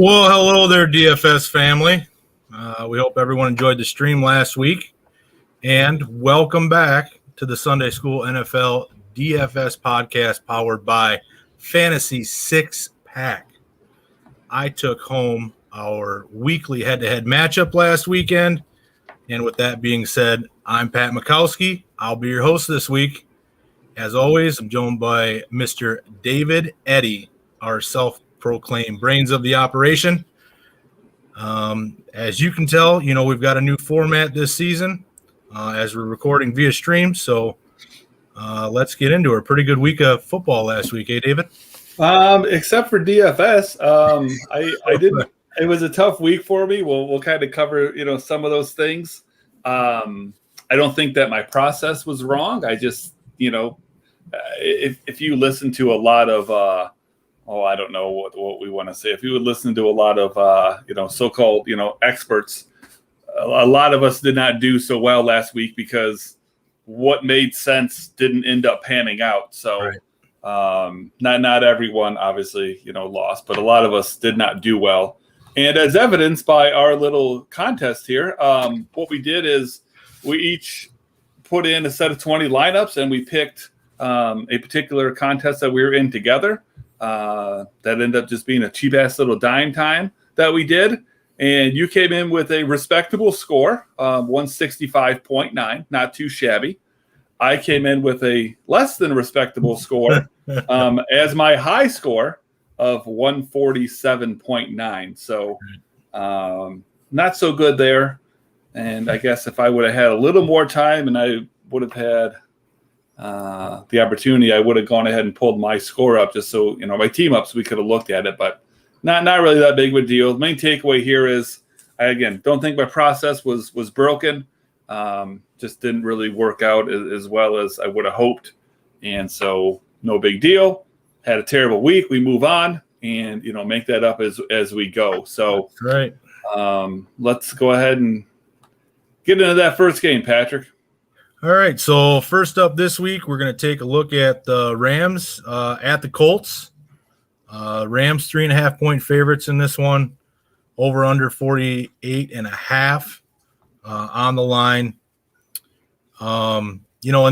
Well, hello there, DFS family. We hope everyone enjoyed the stream last week. And welcome back to the Sunday School NFL DFS podcast powered by Fantasy Six Pack. I took home our weekly head-to-head matchup last weekend. And with that being said, I'm Pat Makowski. I'll be your host this week. As always, I'm joined by Mr. David Eddy, our self-proclaimed brains of the operation. As you can tell, we've got a new format this season as we're recording via stream. So let's get into it. A pretty good week of football last week, David? Except for DFS, I didn't. It was a tough week for me. We'll kind of cover some of those things. I don't think that my process was wrong. I just if you listen to a lot of I don't know what we want to say. If you would listen to a lot of so-called experts, a lot of us did not do so well last week because what made sense didn't end up panning out. So right. Not everyone obviously lost, but a lot of us did not do well. And as evidenced by our little contest here, what we did is we each put in a set of 20 lineups and we picked a particular contest that we were in together. That ended up just being a cheap-ass little dime time that we did. And you came in with a respectable score, 165.9, not too shabby. I came in with a less than respectable score as my high score of 147.9. So not so good there. And I guess if I would have had a little more time and I would have had the opportunity, I would have gone ahead and pulled my score up just so, my team up so we could have looked at it. But not really that big of a deal. The main takeaway here is, I, again, don't think my process was broken. Just didn't really work out as well as I would have hoped. And so no big deal. Had a terrible week. We move on and, make that up as we go. So that's right. Let's go ahead and get into that first game, Patrick. All right, so first up this week, we're going to take a look at the Rams at the Colts. Rams 3.5-point favorites in this one, over under 48.5 on the line. In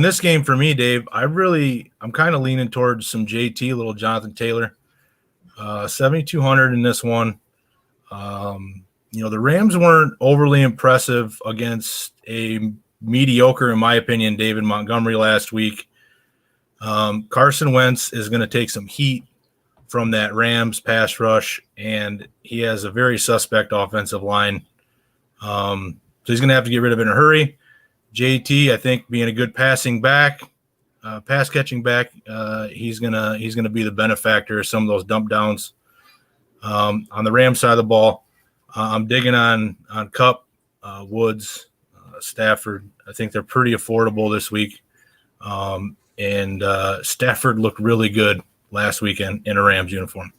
this game for me, Dave, I'm kind of leaning towards some JT, little Jonathan Taylor, 7,200 in this one. The Rams weren't overly impressive against a mediocre, in my opinion, David Montgomery last week. Carson Wentz is going to take some heat from that Rams pass rush, and he has a very suspect offensive line. So he's going to have to get rid of it in a hurry. JT, I think, being a good pass catching back, he's gonna be the benefactor of some of those dump downs. On the Rams side of the ball, I'm digging on Kupp, Woods, Stafford. I think they're pretty affordable this week. And Stafford looked really good last weekend in a Rams uniform.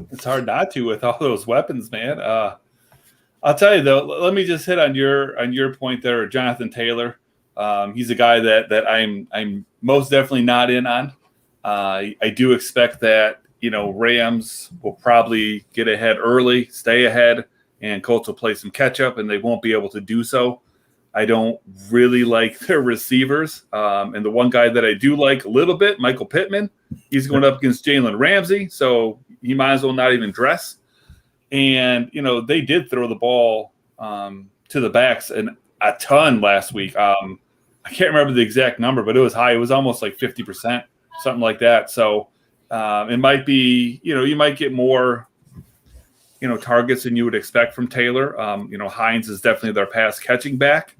It's hard not to with all those weapons, man. I'll tell you though, let me just hit on your point there, Jonathan Taylor. He's a guy that I'm most definitely not in on. I do expect that, Rams will probably get ahead early, stay ahead, and Colts will play some catch up, and they won't be able to do so. I don't really like their receivers. And the one guy that I do like a little bit, Michael Pittman, he's going up against Jalen Ramsey, so he might as well not even dress. And, they did throw the ball to the backs and a ton last week. I can't remember the exact number, but it was high. It was almost like 50%, something like that. So it might be, you might get more, targets than you would expect from Taylor. Hines is definitely their pass catching back.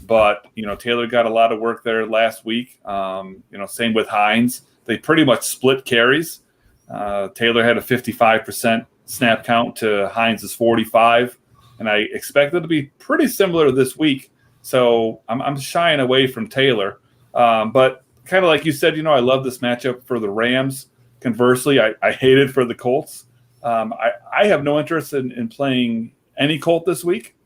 But, Taylor got a lot of work there last week. Same with Hines. They pretty much split carries. Taylor had a 55% snap count to Hines' 45. And I expect it to be pretty similar this week. So I'm shying away from Taylor. But kind of like you said, I love this matchup for the Rams. Conversely, I hate it for the Colts. I have no interest in playing any Colt this week.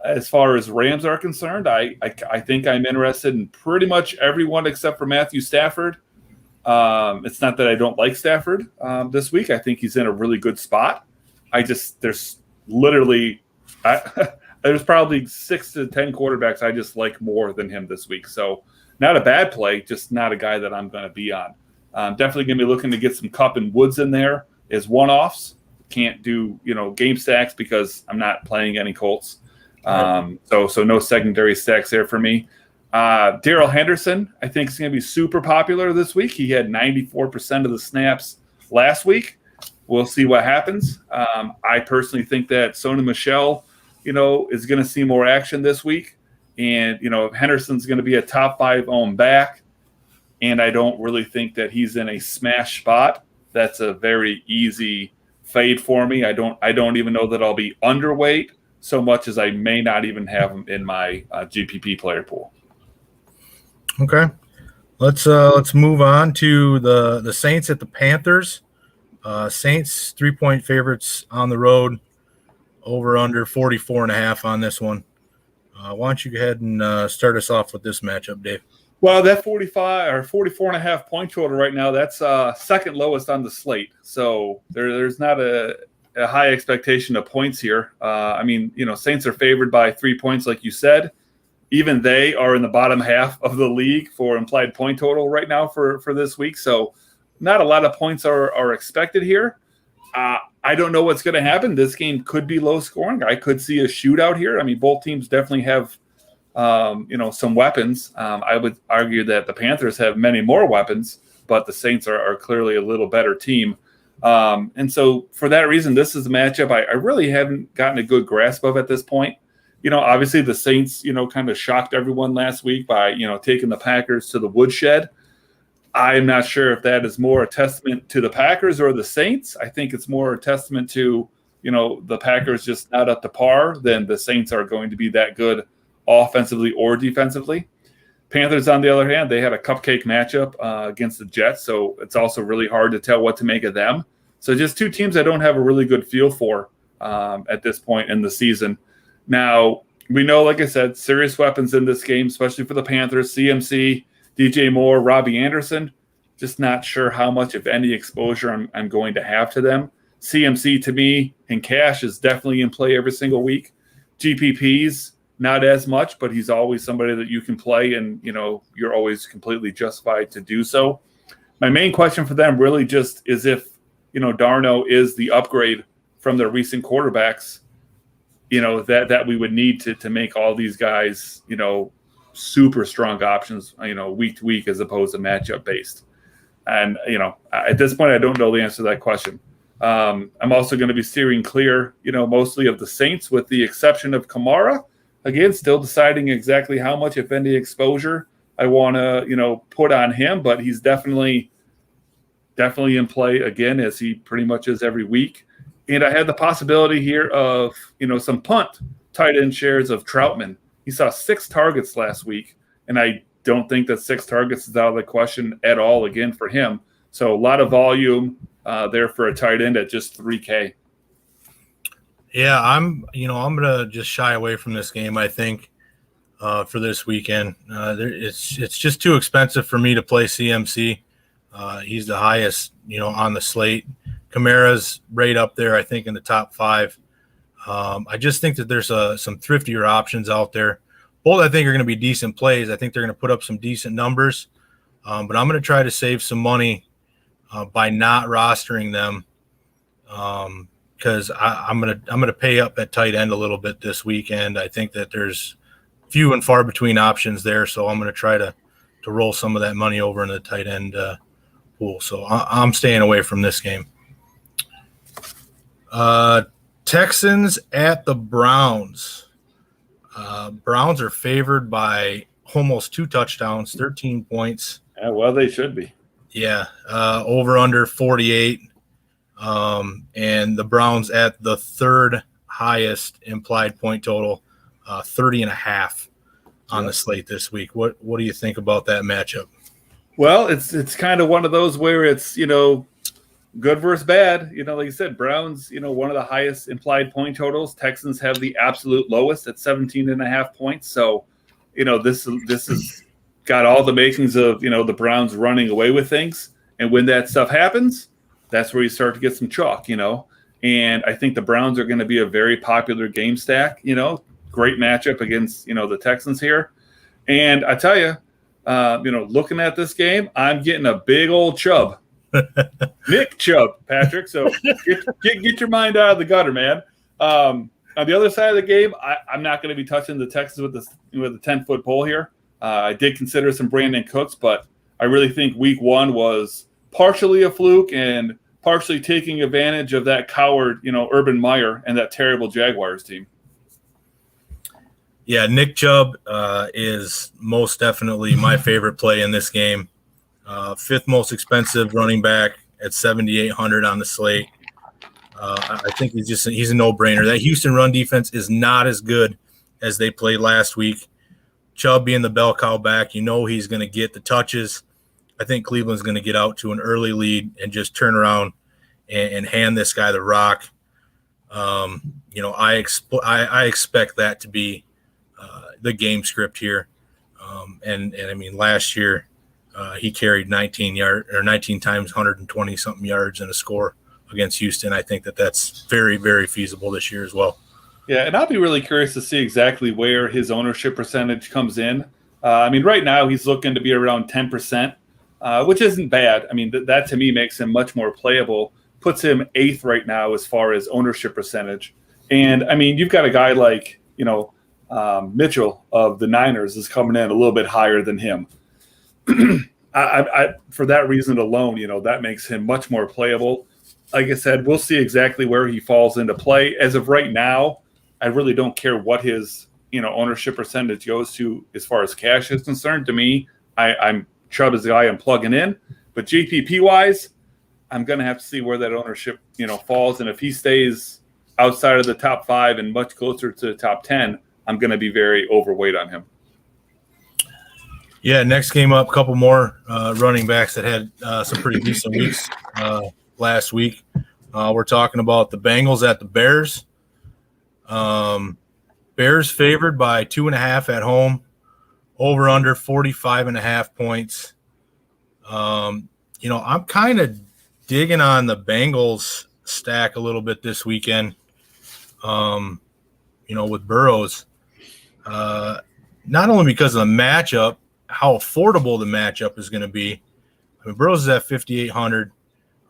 As far as Rams are concerned, I think I'm interested in pretty much everyone except for Matthew Stafford. It's not that I don't like Stafford this week. I think he's in a really good spot. there's literally there's probably 6 to 10 quarterbacks I just like more than him this week. So not a bad play, just not a guy that I'm going to be on. Definitely going to be looking to get some Kupp and Woods in there as one-offs. Can't do, game stacks because I'm not playing any Colts. So no secondary stacks there for me. Darrell Henderson, I think, is going to be super popular this week. He had 94% of the snaps last week. We'll see what happens. I personally think that Sony Michel, is going to see more action this week. And, Henderson's going to be a top 5 owned back. And I don't really think that he's in a smash spot. That's a very easy fade for me. I don't even know that I'll be underweight so much as I may not even have him in my GPP player pool. Okay. Let's move on to the Saints at the Panthers. Saints 3-point favorites on the road, over under 44.5 on this one. Why don't you go ahead and start us off with this matchup, Dave? Well, that 45 or 44.5 point total right now, that's second lowest on the slate. So there's not a high expectation of points here. Saints are favored by 3 points, like you said. Even they are in the bottom half of the league for implied point total right now for this week. So not a lot of points are expected here. I don't know what's going to happen. This game could be low scoring. I could see a shootout here. I mean, both teams definitely have, some weapons. I would argue that the Panthers have many more weapons, but the Saints are clearly a little better team. And so for that reason, this is a matchup I really haven't gotten a good grasp of at this point. Obviously the Saints, kind of shocked everyone last week by, taking the Packers to the woodshed. I'm not sure if that is more a testament to the Packers or the Saints. I think it's more a testament to, the Packers just not up to par than the Saints are going to be that good offensively or defensively. Panthers, on the other hand, they had a cupcake matchup against the Jets, so it's also really hard to tell what to make of them. So just two teams I don't have a really good feel for at this point in the season. Now, we know, like I said, serious weapons in this game, especially for the Panthers, CMC, DJ Moore, Robbie Anderson. Just not sure how much, if any, exposure I'm going to have to them. CMC, to me, in cash is definitely in play every single week. GPPs, not as much, but he's always somebody that you can play, and, you're always completely justified to do so. My main question for them really just is if, Darno is the upgrade from their recent quarterbacks, that we would need to make all these guys, super strong options, week to week as opposed to matchup based. And, at this point, I don't know the answer to that question. I'm also going to be steering clear, mostly of the Saints with the exception of Kamara. Again, still deciding exactly how much, if any, exposure I want to, put on him, but he's definitely in play again, as he pretty much is every week. And I had the possibility here of, some punt tight end shares of Troutman. He saw 6 targets last week, and I don't think that 6 targets is out of the question at all again for him. So a lot of volume there for a tight end at just $3K. Yeah, I'm going to just shy away from this game, I think, for this weekend. It's just too expensive for me to play CMC. He's the highest, on the slate. Kamara's right up there, I think, in the top 5. I just think that there's some thriftier options out there. Both, I think, are going to be decent plays. I think they're going to put up some decent numbers. But I'm going to try to save some money by not rostering them because I'm gonna pay up at tight end a little bit this weekend. I think that there's few and far between options there, so I'm going to try to roll some of that money over in the tight end pool. So I'm staying away from this game. Texans at the Browns. Browns are favored by almost 2 touchdowns, 13 points. Yeah, well, they should be. Yeah, over under 48. And the Browns at the 3rd highest implied point total, 30.5 on the slate this week. What do you think about that matchup? Well, it's kind of one of those where it's, good versus bad. Like you said, Browns, one of the highest implied point totals. Texans have the absolute lowest at 17.5 points. So, this is got all the makings of, the Browns running away with things. And when that stuff happens, that's where you start to get some chalk, And I think the Browns are going to be a very popular game stack, great matchup against, the Texans here. And I tell you, looking at this game, I'm getting a big old Chubb. Nick Chubb, Patrick. So get your mind out of the gutter, man. On the other side of the game, I'm not going to be touching the Texans with a 10-foot pole here. I did consider some Brandon Cooks, but I really think week 1 was partially a fluke and partially taking advantage of that coward, Urban Meyer and that terrible Jaguars team. Yeah, Nick Chubb is most definitely my favorite play in this game. 5th most expensive running back at 7,800 on the slate. I think he's a no-brainer. That Houston run defense is not as good as they played last week. Chubb being the bell cow back, he's going to get the touches. I think Cleveland's going to get out to an early lead and just turn around and hand this guy the rock. I expect that to be the game script here. And I mean, last year he carried 19 times 120 something yards and a score against Houston. I think that's very, very feasible this year as well. Yeah, and I'll be really curious to see exactly where his ownership percentage comes in. Right now he's looking to be around 10%, which isn't bad. I mean, that to me makes him much more playable, puts him 8th right now as far as ownership percentage. And, you've got a guy like, Mitchell of the Niners is coming in a little bit higher than him. For that reason alone, that makes him much more playable. Like I said, we'll see exactly where he falls into play. As of right now, I really don't care what his, ownership percentage goes to as far as cash is concerned. To me, I'm Chubb is the guy I'm plugging in. But GPP-wise, I'm going to have to see where that ownership, falls. And if he stays outside of the top 5 and much closer to the top 10, I'm going to be very overweight on him. Yeah, next game up, a couple more running backs that had some pretty decent weeks last week. We're talking about the Bengals at the Bears. Bears favored by 2.5 at home, over under 45.5 points. I'm kind of digging on the Bengals stack a little bit this weekend. With Burrows, not only because of the matchup, how affordable the matchup is going to be. Burrows is at 5,800.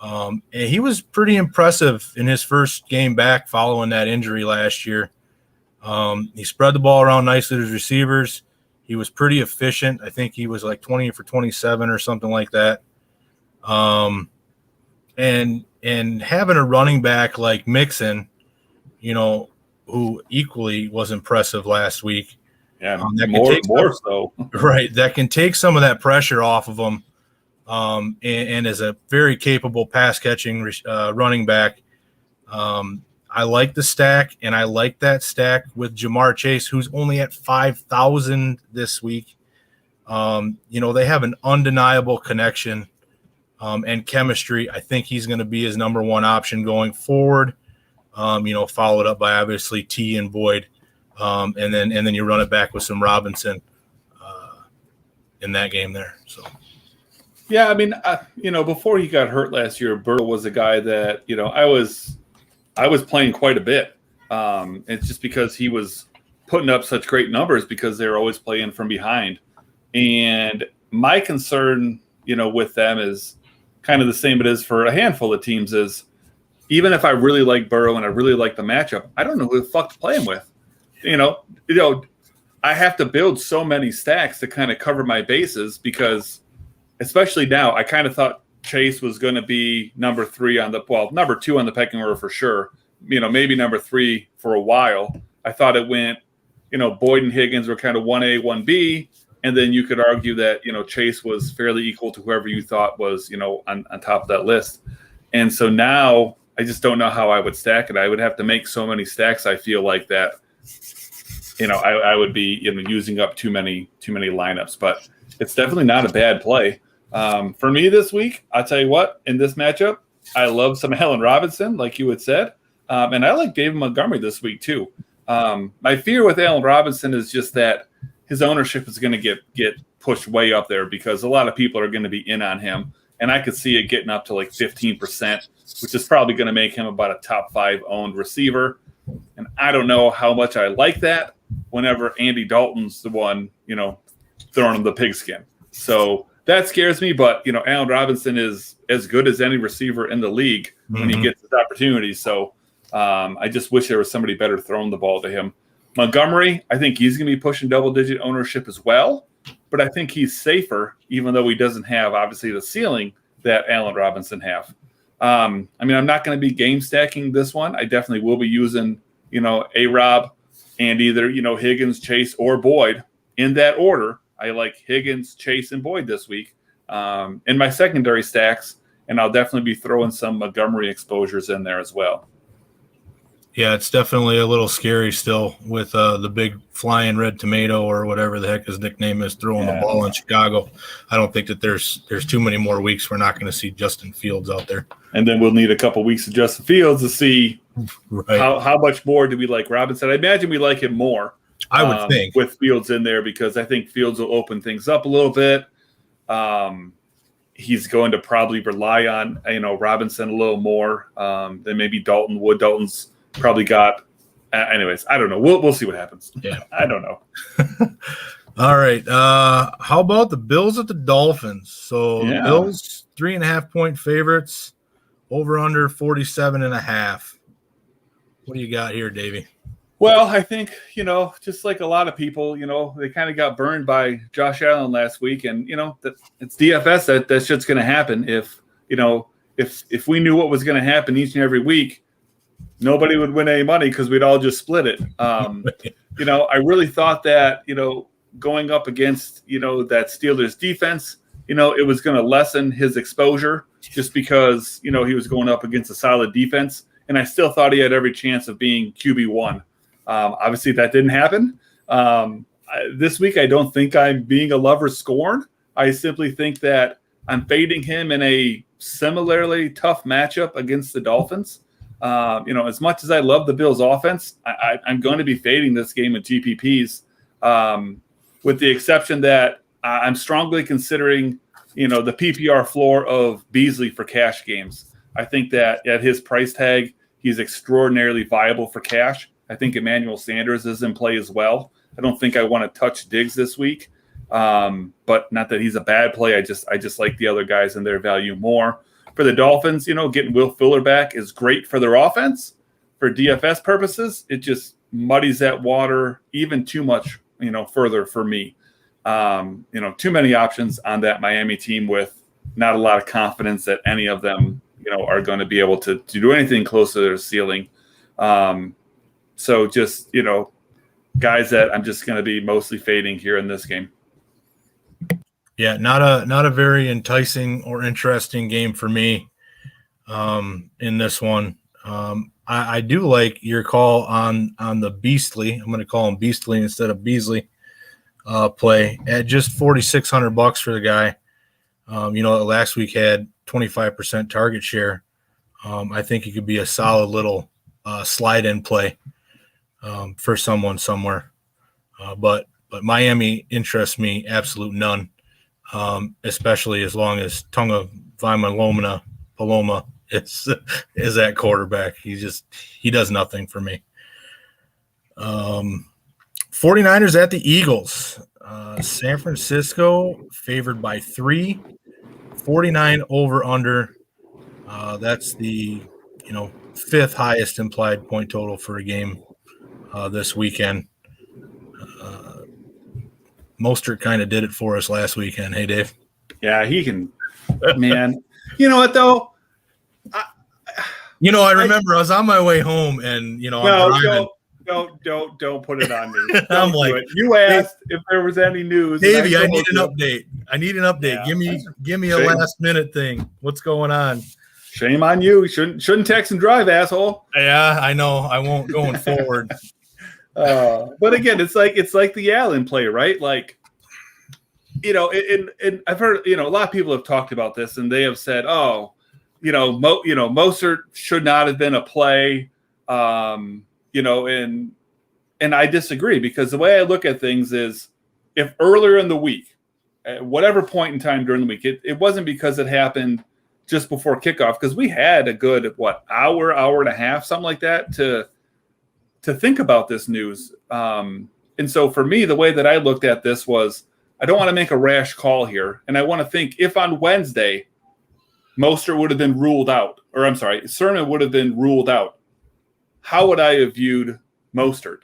And he was pretty impressive in his first game back following that injury last year. He spread the ball around nicely to his receivers. He was pretty efficient. I think he was like 20 for 27 or something like that. And having a running back like Mixon, who equally was impressive last week. Yeah, more so. Right, that can take some of that pressure off of him. And is a very capable pass-catching running back. I like the stack, and I like that stack with Jamar Chase, who's only at 5,000 this week. They have an undeniable connection and chemistry. I think he's going to be his number one option going forward. Followed up by obviously T and Boyd, and then you run it back with some Robinson in that game there. So. Yeah, before he got hurt last year, Burrow was a guy that, I was playing quite a bit. It's just because he was putting up such great numbers because they were always playing from behind. And my concern, with them is kind of the same it is for a handful of teams is even if I really like Burrow and I really like the matchup, I don't know who the fuck to play him with. I have to build so many stacks to kind of cover my bases because – especially now, I kind of thought Chase was going to be number 2 on the pecking order for sure. Maybe number 3 for a while. I thought it went, Boyd and Higgins were kind of 1A, 1B. And then you could argue that, Chase was fairly equal to whoever you thought was, on top of that list. And so now I just don't know how I would stack it. I would have to make so many stacks. I feel like that, I would be, using up too many lineups, but it's definitely not a bad play. For me this week, I'll tell you what, in this matchup, I love some Allen Robinson, like you had said. And I like David Montgomery this week too. My fear with Allen Robinson is just that his ownership is going to get pushed way up there because a lot of people are going to be in on him. and I could see it getting up to like 15%, which is probably going to make him about a top 5 owned receiver. And I don't know how much I like that whenever Andy Dalton's the one, throwing him the pigskin. So that scares me. But, Allen Robinson is as good as any receiver in the league when he gets his opportunities. So I just wish there was somebody better throwing the ball to him. Montgomery, I think he's going to be pushing double-digit ownership as well. But I think he's safer, even though he doesn't have, obviously, the ceiling that Allen Robinson have. I'm not going to be game stacking this one. I definitely will be using, A-Rob and either, Higgins, Chase, or Boyd in that order. I like Higgins, Chase, and Boyd this week in my secondary stacks, and I'll definitely be throwing some Montgomery exposures in there as well. Yeah, it's definitely a little scary still with the big flying red tomato or whatever the heck his nickname is throwing the ball in Chicago. I don't think that there's too many more weeks we're not going to see Justin Fields out there. And then we'll need a couple weeks of Justin Fields to see how much more do we like Robinson. I imagine we like him more. I would think with Fields in there because I think Fields will open things up a little bit. He's going to probably rely on Robinson a little more than maybe Dalton would. Dalton's probably got anyways, I don't know. We'll see what happens. Yeah. I don't know. All right. How about the Bills at the Dolphins? So the Bills 3.5-point favorites, over under 47.5. What do you got here, Davey? Well, I think, just like a lot of people, they kind of got burned by Josh Allen last week, and that it's DFS that shit's going to happen. If we knew what was going to happen each and every week, nobody would win any money because we'd all just split it. I really thought that, going up against, that Steelers defense, it was going to lessen his exposure just because, he was going up against a solid defense. And I still thought he had every chance of being QB1. Obviously, that didn't happen. This week, I don't think I'm being a lover scorn. I simply think that I'm fading him in a similarly tough matchup against the Dolphins. As much as I love the Bills' offense, I'm going to be fading this game with GPPs, with the exception that I'm strongly considering, the PPR floor of Beasley for cash games. I think that at his price tag, he's extraordinarily viable for cash. I think Emmanuel Sanders is in play as well. I don't think I want to touch Diggs this week, but not that he's a bad play. I just like the other guys and their value more. For the Dolphins, getting Will Fuller back is great for their offense. For DFS purposes, it just muddies that water even too much, further for me. Too many options on that Miami team with not a lot of confidence that any of them, are going to be able to do anything close to their ceiling. So just, guys that I'm just going to be mostly fading here in this game. Yeah, not a very enticing or interesting game for me in this one. I do like your call on the Beastly. I'm going to call him Beastly instead of Beasley play at just $4,600 for the guy. Last week had 25% target share. I think he could be a solid little slide-in play for someone somewhere. But Miami interests me absolute none. Especially as long as Tunga Paloma is that quarterback. He does nothing for me. 49ers at the Eagles. San Francisco favored by 3. 49 over under. That's the 5th highest implied point total for a game this weekend. Mostert kind of did it for us last weekend. Hey, Dave. Yeah, he can. Man, you know what though? I remember I was on my way home, and I'm driving. Don't put it on me. I'm like, you asked if there was any news. Davey, I need an update. Yeah. Give me a last minute thing. What's going on? Shame on you. Shouldn't text and drive, asshole. Yeah, I know. I won't going forward. But again, it's like the Allen play, right? Like, and I've heard, a lot of people have talked about this, and they have said, Mostert should not have been a play, and I disagree because the way I look at things is if earlier in the week at whatever point in time during the week. It wasn't because it happened just before kickoff, because we had a good, hour and a half, something like that, to think about this news. And so for me, the way that I looked at this was, I don't want to make a rash call here. And I want to think, if on Wednesday, Mostert would have been ruled out, or I'm sorry, Sermon would have been ruled out, how would I have viewed Mostert?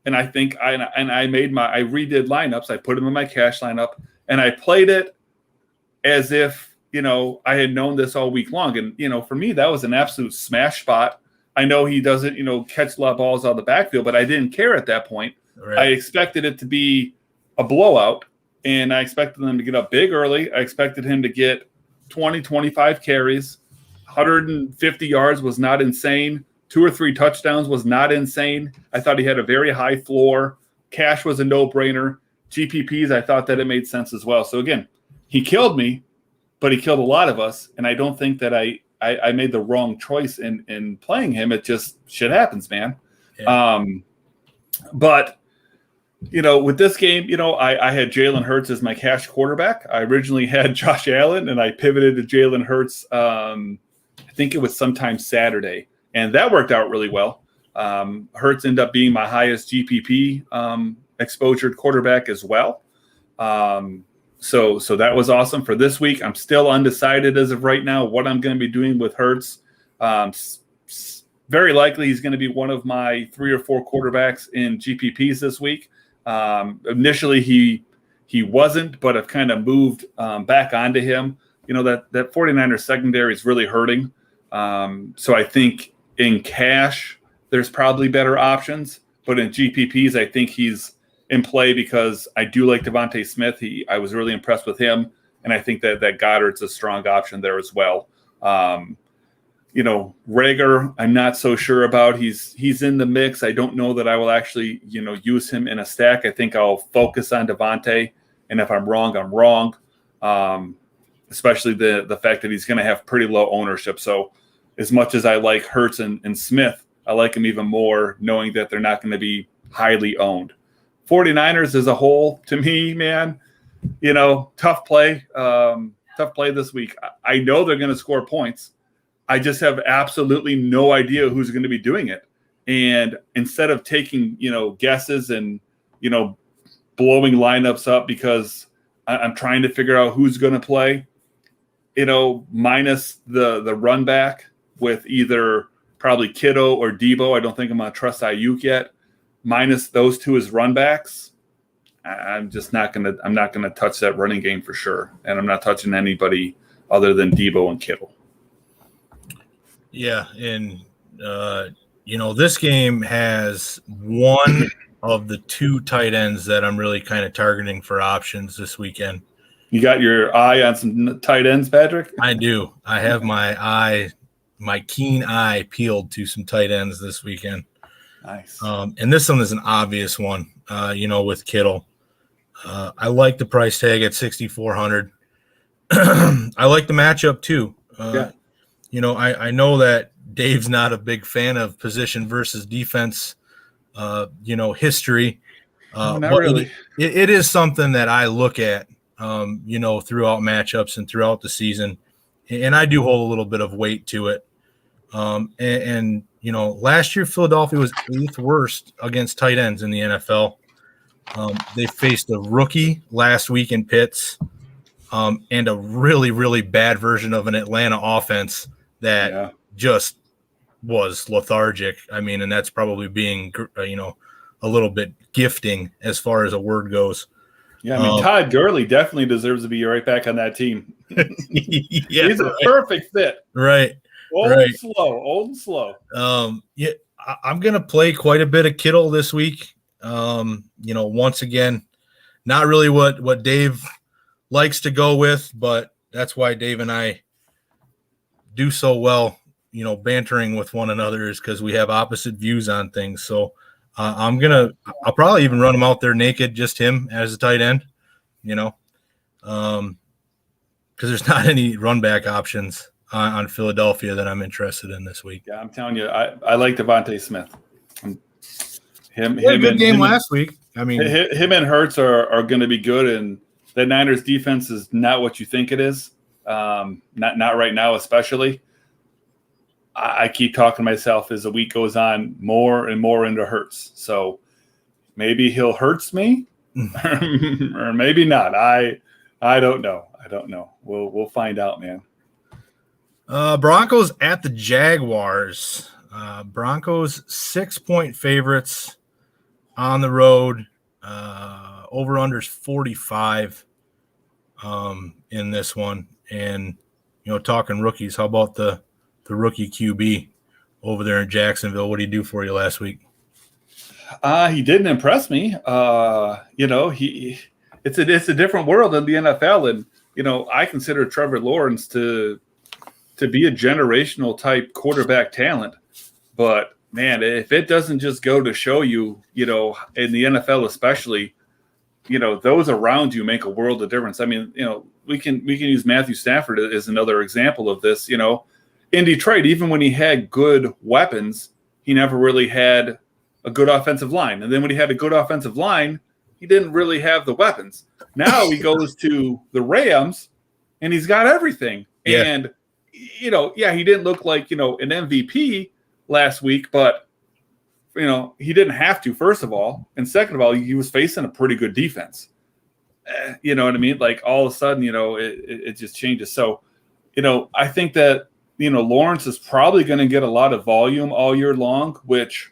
And I think I redid lineups. I put him in my cash lineup, and I played it as if, I had known this all week long. And, for me, that was an absolute smash spot. I know he doesn't, catch a lot of balls out of the backfield, but I didn't care at that point. Right. I expected it to be a blowout, and I expected them to get up big early. I expected him to get 20, 25 carries. 150 yards was not insane. 2 or 3 touchdowns was not insane. I thought he had a very high floor. Cash was a no-brainer. GPPs, I thought that it made sense as well. So, again, he killed me, but he killed a lot of us, and I don't think that I made the wrong choice in playing him. It just shit happens, man. Yeah. But, with this game, I had Jalen Hurts as my cash quarterback. I originally had Josh Allen, and I pivoted to Jalen Hurts. I think it was sometime Saturday, and that worked out really well. Hurts ended up being my highest GPP exposured quarterback as well. So that was awesome for this week. I'm still undecided as of right now what I'm going to be doing with Hurts. Very likely he's going to be one of my 3 or 4 quarterbacks in GPPs this week. Initially he wasn't, but I've kind of moved back onto him. That 49ers secondary is really hurting. So I think in cash there's probably better options, but in GPPs I think he's in play because I do like Devontae Smith. I was really impressed with him, and I think that Goddard's a strong option there as well. Rager, I'm not so sure about. He's in the mix. I don't know that I will actually, use him in a stack. I think I'll focus on Devontae, and if I'm wrong, I'm wrong. Especially the fact that he's going to have pretty low ownership. So as much as I like Hurts and Smith, I like him even more knowing that they're not going to be highly owned. 49ers as a whole, to me, man, tough play this week. I know they're going to score points. I just have absolutely no idea who's going to be doing it. And instead of taking, guesses and, blowing lineups up because I'm trying to figure out who's going to play, minus the run back with either probably Kittle or Debo. I don't think I'm going to trust Ayuk yet. Minus those two as run backs, I'm not going to touch that running game for sure. And I'm not touching anybody other than Debo and Kittle. Yeah, and this game has one of the 2 tight ends that I'm really kind of targeting for options this weekend. You got your eye on some tight ends, Patrick? I do. I have my keen eye peeled to some tight ends this weekend. Nice. And this one is an obvious one, with Kittle. I like the price tag at 6,400. I like the matchup too. Yeah. I know that Dave's not a big fan of position versus defense, history. Not really. It is something that I look at, throughout matchups and throughout the season. And I do hold a little bit of weight to it. Last year Philadelphia was 8th worst against tight ends in the NFL. They faced a rookie last week in Pitts, and a really, really bad version of an Atlanta offense that just was lethargic. I mean, and that's probably being, a little bit gifting as far as a word goes. Yeah, I mean, Todd Gurley definitely deserves to be right back on that team. Yeah, he's a perfect fit. Right. Old and slow. I'm going to play quite a bit of Kittle this week. Once again, not really what Dave likes to go with, but that's why Dave and I do so well, bantering with one another, is because we have opposite views on things. So I'll probably even run him out there naked, just him as a tight end, because there's not any run back options on Philadelphia that I'm interested in this week. Yeah, I'm telling you, I like Devontae Smith. Him a good game last week. I mean, him and Hurts are going to be good, and that Niners defense is not what you think it is. Not right now, especially. I keep talking to myself as the week goes on more and more into Hurts. So maybe he'll Hurts me or maybe not. I don't know. We'll find out, man. Broncos at the Jaguars. Broncos 6-point favorites on the road. Over unders 45 in this one. And, talking rookies, how about the rookie QB over there in Jacksonville? What did he do for you last week? He didn't impress me. It's a different world in the NFL. And, I consider Trevor Lawrence to be a generational type quarterback talent. But man, if it doesn't just go to show you, in the NFL especially, those around you make a world of difference. I mean, we can use Matthew Stafford as another example of this. In Detroit, even when he had good weapons, he never really had a good offensive line. And then when he had a good offensive line, he didn't really have the weapons. Now he goes to the Rams and he's got everything. Yeah. And, he didn't look like, an MVP last week, but, he didn't have to, first of all. And second of all, he was facing a pretty good defense. You know what I mean? Like all of a sudden, it just changes. So, I think that, Lawrence is probably going to get a lot of volume all year long, which,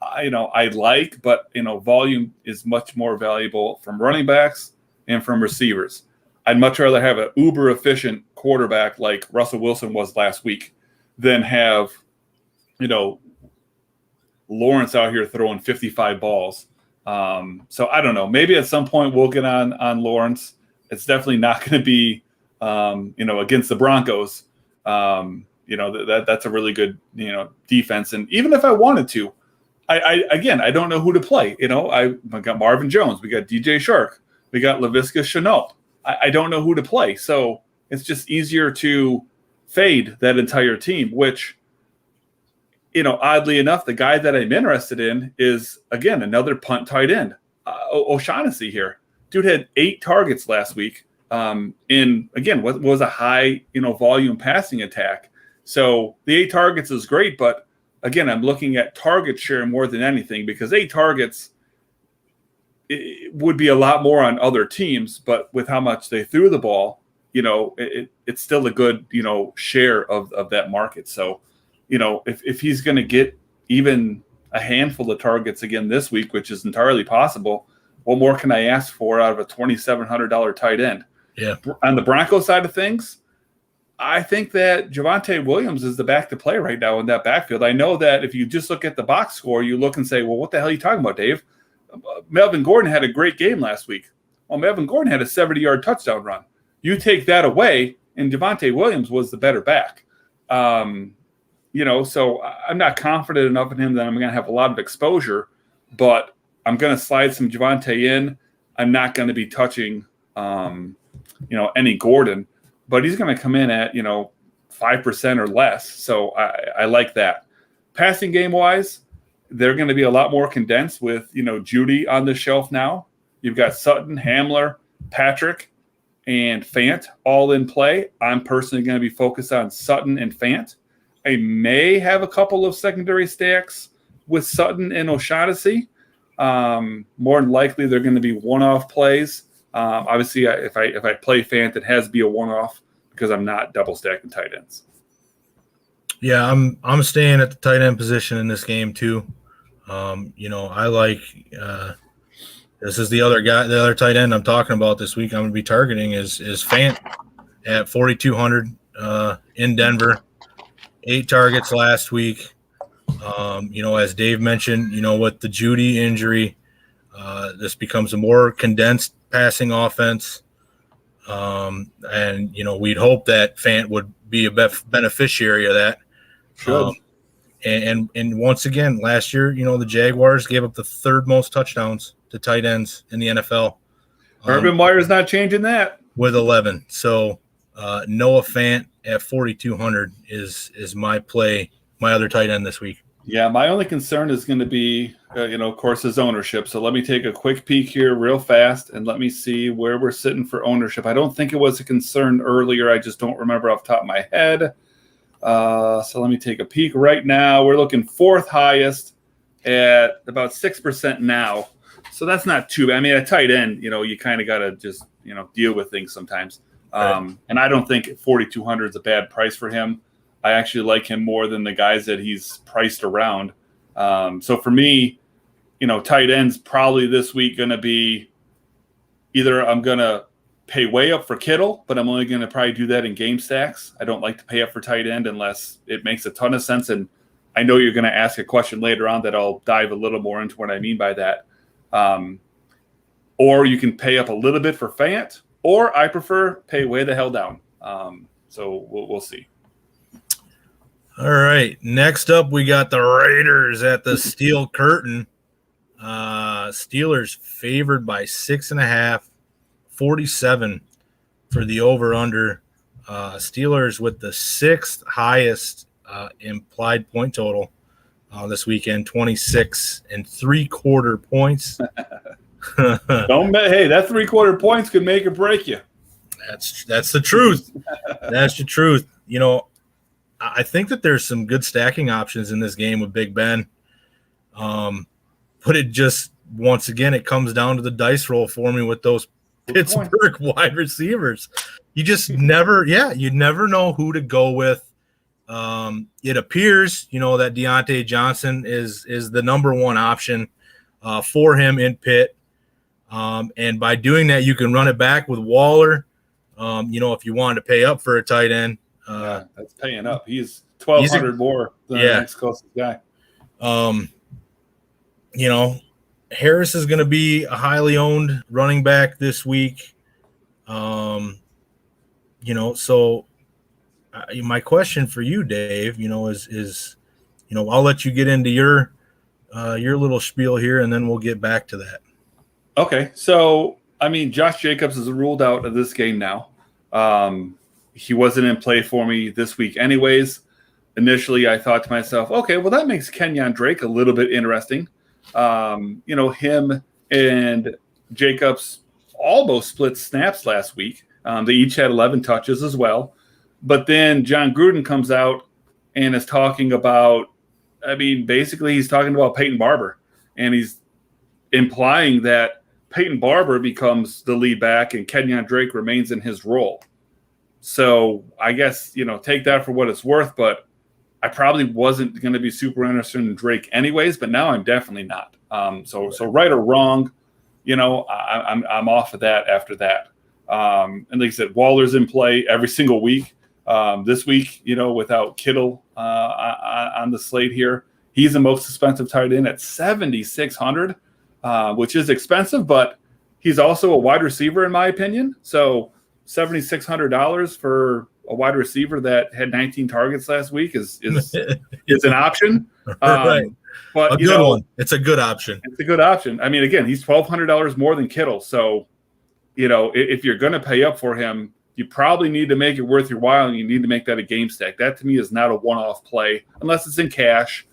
I like, but, volume is much more valuable from running backs and from receivers. I'd much rather have an uber efficient quarterback like Russell Wilson was last week than have, Lawrence out here throwing 55 balls. So I don't know. Maybe at some point we'll get on Lawrence. It's definitely not going to be, against the Broncos. That's a really good, defense. And even if I wanted to, I don't know who to play. I got Marvin Jones. We got DJ Shark. We got Laviska Shenault. I don't know who to play. So it's just easier to fade that entire team, which, oddly enough, the guy that I'm interested in is, again, another punt tight end, O'Shaughnessy here. Dude had 8 targets last week in, again, what was a high, volume passing attack. So the 8 targets is great, but, again, I'm looking at target share more than anything because 8 targets it would be a lot more on other teams, but with how much they threw the ball, it's still a good, share of that market. So, if he's going to get even a handful of targets again this week, which is entirely possible, what more can I ask for out of a $2,700 tight end? Yeah. On the Broncos side of things, I think that Javonte Williams is the back to play right now in that backfield. I know that if you just look at the box score, you look and say, well, what the hell are you talking about, Dave? Melvin Gordon had a great game last week. Well, Melvin Gordon had a 70-yard touchdown run. You take that away, and Javonte Williams was the better back. So I'm not confident enough in him that I'm going to have a lot of exposure, but I'm going to slide some Javonte in. I'm not going to be touching, any Gordon, but he's going to come in at, 5% or less. So I like that. Passing game wise, they're going to be a lot more condensed with, Judy on the shelf now. You've got Sutton, Hamler, Patrick, and Fant all in play. I'm personally going to be focused on Sutton and Fant. I may have a couple of secondary stacks with Sutton and O'Shaughnessy. More than likely, they're going to be one-off plays. Obviously, if I play Fant, it has to be a one-off because I'm not double stacking tight ends. Yeah, I'm staying at the tight end position in this game too. I like this is the other tight end I'm talking about this week. I'm going to be targeting is Fant at 4,200 in Denver. 8 targets last week. As Dave mentioned, with the Judy injury, this becomes a more condensed passing offense. We'd hope that Fant would be a beneficiary of that. Sure. And once again, last year, the Jaguars gave up the 3rd most touchdowns to tight ends in the NFL. Urban Meyer's not changing that. With 11. So Noah Fant at 4,200 is my play, my other tight end this week. Yeah, my only concern is going to be, of course, his ownership. So let me take a quick peek here real fast and let me see where we're sitting for ownership. I don't think it was a concern earlier. I just don't remember off the top of my head. So let me take a peek right now. We're looking fourth highest at about 6% now. So that's not too bad. I mean, at tight end, you kind of got to just, deal with things sometimes. Right. And I don't think 4,200 is a bad price for him. I actually like him more than the guys that he's priced around. So for me, tight ends probably this week going to be either I'm going to pay way up for Kittle, but I'm only going to probably do that in game stacks. I don't like to pay up for tight end unless it makes a ton of sense. And I know you're going to ask a question later on that I'll dive a little more into what I mean by that. Or you can pay up a little bit for Fant, or I prefer pay way the hell down. So we'll see. All right. Next up, we got the Raiders at the Steel Curtain. Steelers favored by 6.5, 47 for the over-under. Steelers with the sixth highest implied point total this weekend, 26 3/4 points. Hey, that 3/4 points could make or break you. That's the truth. That's the truth. I think that there's some good stacking options in this game with Big Ben. But it just, once again, it comes down to the dice roll for me with those Pittsburgh wide receivers. You just never know who to go with. It appears, that Deontay Johnson is the number one option for him in Pitt. And by doing that, you can run it back with Waller. If you wanted to pay up for a tight end. That's paying up. He's 1,200 more than the next closest guy. Harris is going to be a highly owned running back this week. So my question for you, Dave, is I'll let you get into your little spiel here, and then we'll get back to that. Okay. So, Josh Jacobs is ruled out of this game now. He wasn't in play for me this week anyways. Initially, I thought to myself, okay, well, that makes Kenyon Drake a little bit interesting. Him and Jacobs almost split snaps last week. They each had 11 touches as well. But then John Gruden comes out and is talking about, basically he's talking about Peyton Barber. And he's implying that Peyton Barber becomes the lead back and Kenyon Drake remains in his role. So I guess, take that for what it's worth, but I probably wasn't going to be super interested in Drake anyways, but now I'm definitely not. So right or wrong, I'm off of that after that. And like I said, Waller's in play every single week. This week, without Kittle on the slate here, he's the most expensive tight end at 7,600, which is expensive, but he's also a wide receiver in my opinion. So $7,600 for a wide receiver that had 19 targets last week is an option. Right. But a good one. It's a good option. It's a good option. Again, he's $1,200 more than Kittle. So, if you're going to pay up for him, you probably need to make it worth your while, and you need to make that a game stack. That to me is not a one-off play unless it's in cash.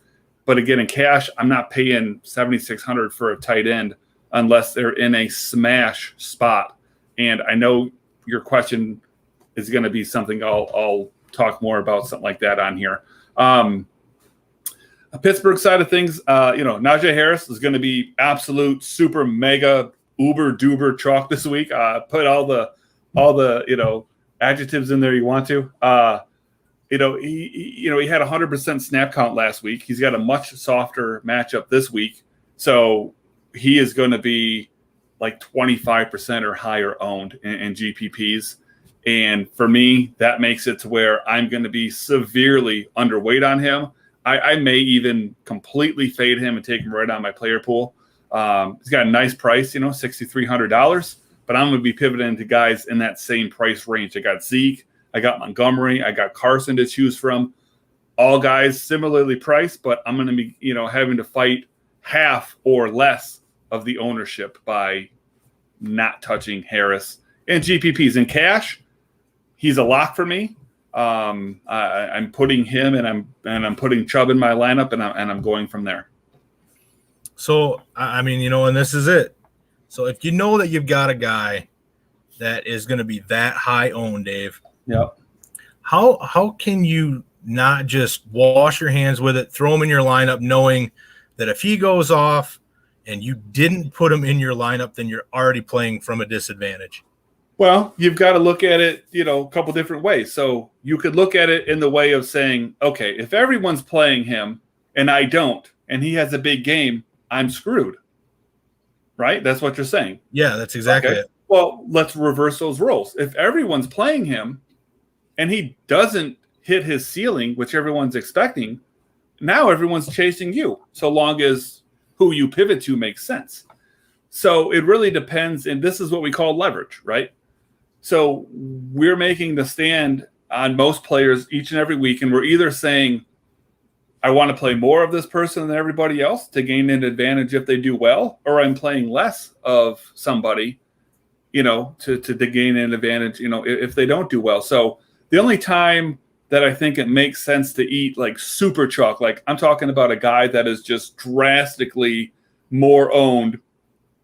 But again, in cash, I'm not paying $7,600 for a tight end unless they're in a smash spot. And I know your question is going to be something I'll talk more about, something like that on here. Pittsburgh side of things, Najee Harris is going to be absolute super mega uber duber chalk this week. Put all the adjectives in there you want to. He had 100% snap count last week. He's got a much softer matchup this week, so he is going to be like 25% or higher owned in GPPs. And for me, that makes it to where I'm going to be severely underweight on him. I may even completely fade him and take him right on my player pool. He's got a nice price, $6,300, but I'm going to be pivoting to guys in that same price range. I got Zeke, I got Montgomery, I got Carson to choose from. All guys similarly priced, but I'm going to be, having to fight half or less of the ownership by not touching Harris. And GPPs in cash, he's a lock for me. I'm putting him and I'm putting Chubb in my lineup, and I'm going from there. So, I mean, you know, and this is it. So if you know that you've got a guy that is going to be that high owned, Dave, Yep. How can you not just wash your hands with it, throw him in your lineup, knowing that if he goes off and you didn't put him in your lineup, then you're already playing from a disadvantage? Well, you've got to look at it, you know, a couple different ways. So you could look at it in the way of saying, okay, if everyone's playing him and I don't, and he has a big game, I'm screwed. Right? That's what you're saying. Yeah, that's exactly it. Well, let's reverse those roles. If everyone's playing him and he doesn't hit his ceiling, which everyone's expecting, now everyone's chasing you, so long as who you pivot to makes sense. So it really depends, and this is what we call leverage, right? So we're making the stand on most players each and every week, and we're either saying, I want to play more of this person than everybody else to gain an advantage if they do well, or I'm playing less of somebody, you know, to gain an advantage, you know, if they don't do well. So the only time that I think it makes sense to eat like super chalk, like I'm talking about a guy that is just drastically more owned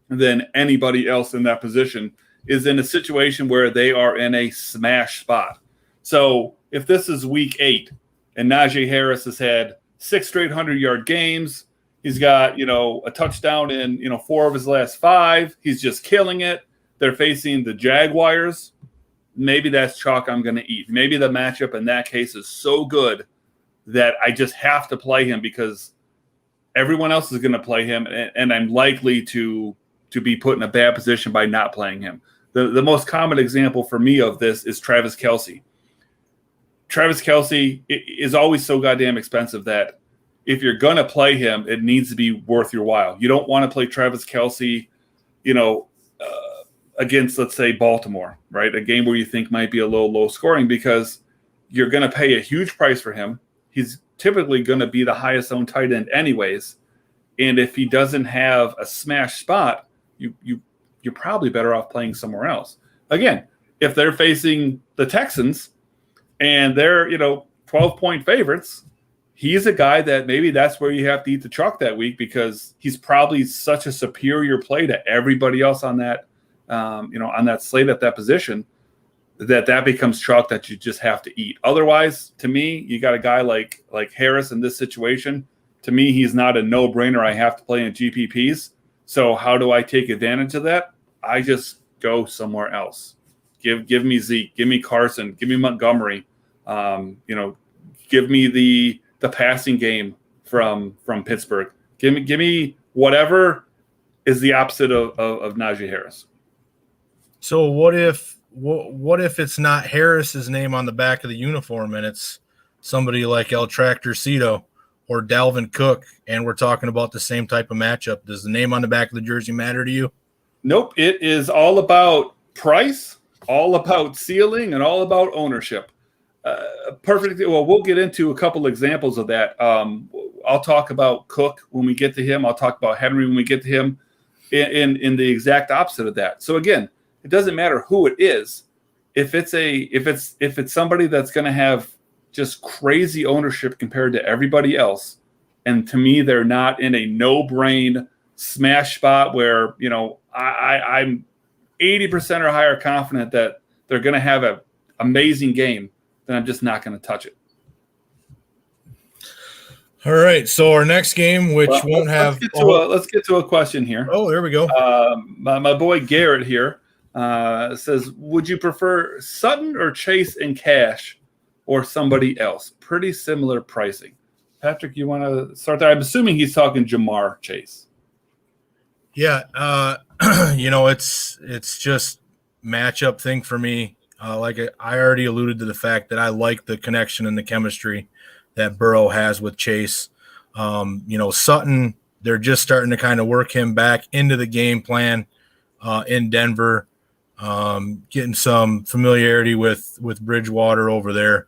than anybody else in that position, is in a situation where they are in a smash spot. So if this is week 8 and Najee Harris has had 6 straight 100-yard games, he's got, you know, a touchdown in, you know, 4 of his last 5, he's just killing it. They're facing the Jaguars. Maybe that's chalk I'm going to eat. Maybe the matchup in that case is so good that I just have to play him because everyone else is going to play him, and I'm likely to be put in a bad position by not playing him. The most common example for me of this is Travis Kelce. Travis Kelce is always so goddamn expensive that if you're going to play him, it needs to be worth your while. You don't want to play Travis Kelce, you know, against, let's say, Baltimore, right? A game where you think might be a little low scoring because you're going to pay a huge price for him. He's typically going to be the highest owned tight end anyways. And if he doesn't have a smash spot, you're probably better off playing somewhere else. Again, if they're facing the Texans and they're, you know, 12-point favorites, he's a guy that maybe that's where you have to eat the chalk that week because he's probably such a superior play to everybody else on that, you know, on that slate at that position, that becomes chalk that you just have to eat. Otherwise, to me, you got a guy like Harris in this situation. To me, he's not a no-brainer. I have to play in GPPs. So how do I take advantage of that? I just go somewhere else. Give me Zeke, give me Carson, give me Montgomery. You know, give me the passing game from Pittsburgh. Give me whatever is the opposite of Najee Harris. So what if it's not Harris's name on the back of the uniform and it's somebody like El Tractorcito or Dalvin Cook, and we're talking about the same type of matchup? Does the name on the back of the jersey matter to you? Nope. It is all about price, all about ceiling, and all about ownership. Perfect. Well, we'll get into a couple examples of that. I'll talk about Cook when we get to him. I'll talk about Henry when we get to him in the exact opposite of that. So again, it doesn't matter who it is. If it's somebody that's going to have just crazy ownership compared to everybody else, and to me, they're not in a no-brain smash spot where, you know, I'm 80% or higher confident that they're going to have an amazing game, then I'm just not going to touch it. All right. So our next game, which won't have. Let's get to a question here. Oh, there we go. My boy Garrett here says, would you prefer Sutton or Chase in cash or somebody else? Pretty similar pricing. Patrick, you want to start there? I'm assuming he's talking Jamar Chase. Yeah. You know, it's just matchup thing for me. Like I already alluded to the fact that I like the connection and the chemistry that Burrow has with Chase. You know, Sutton, they're just starting to kind of work him back into the game plan in Denver, getting some familiarity with Bridgewater over there.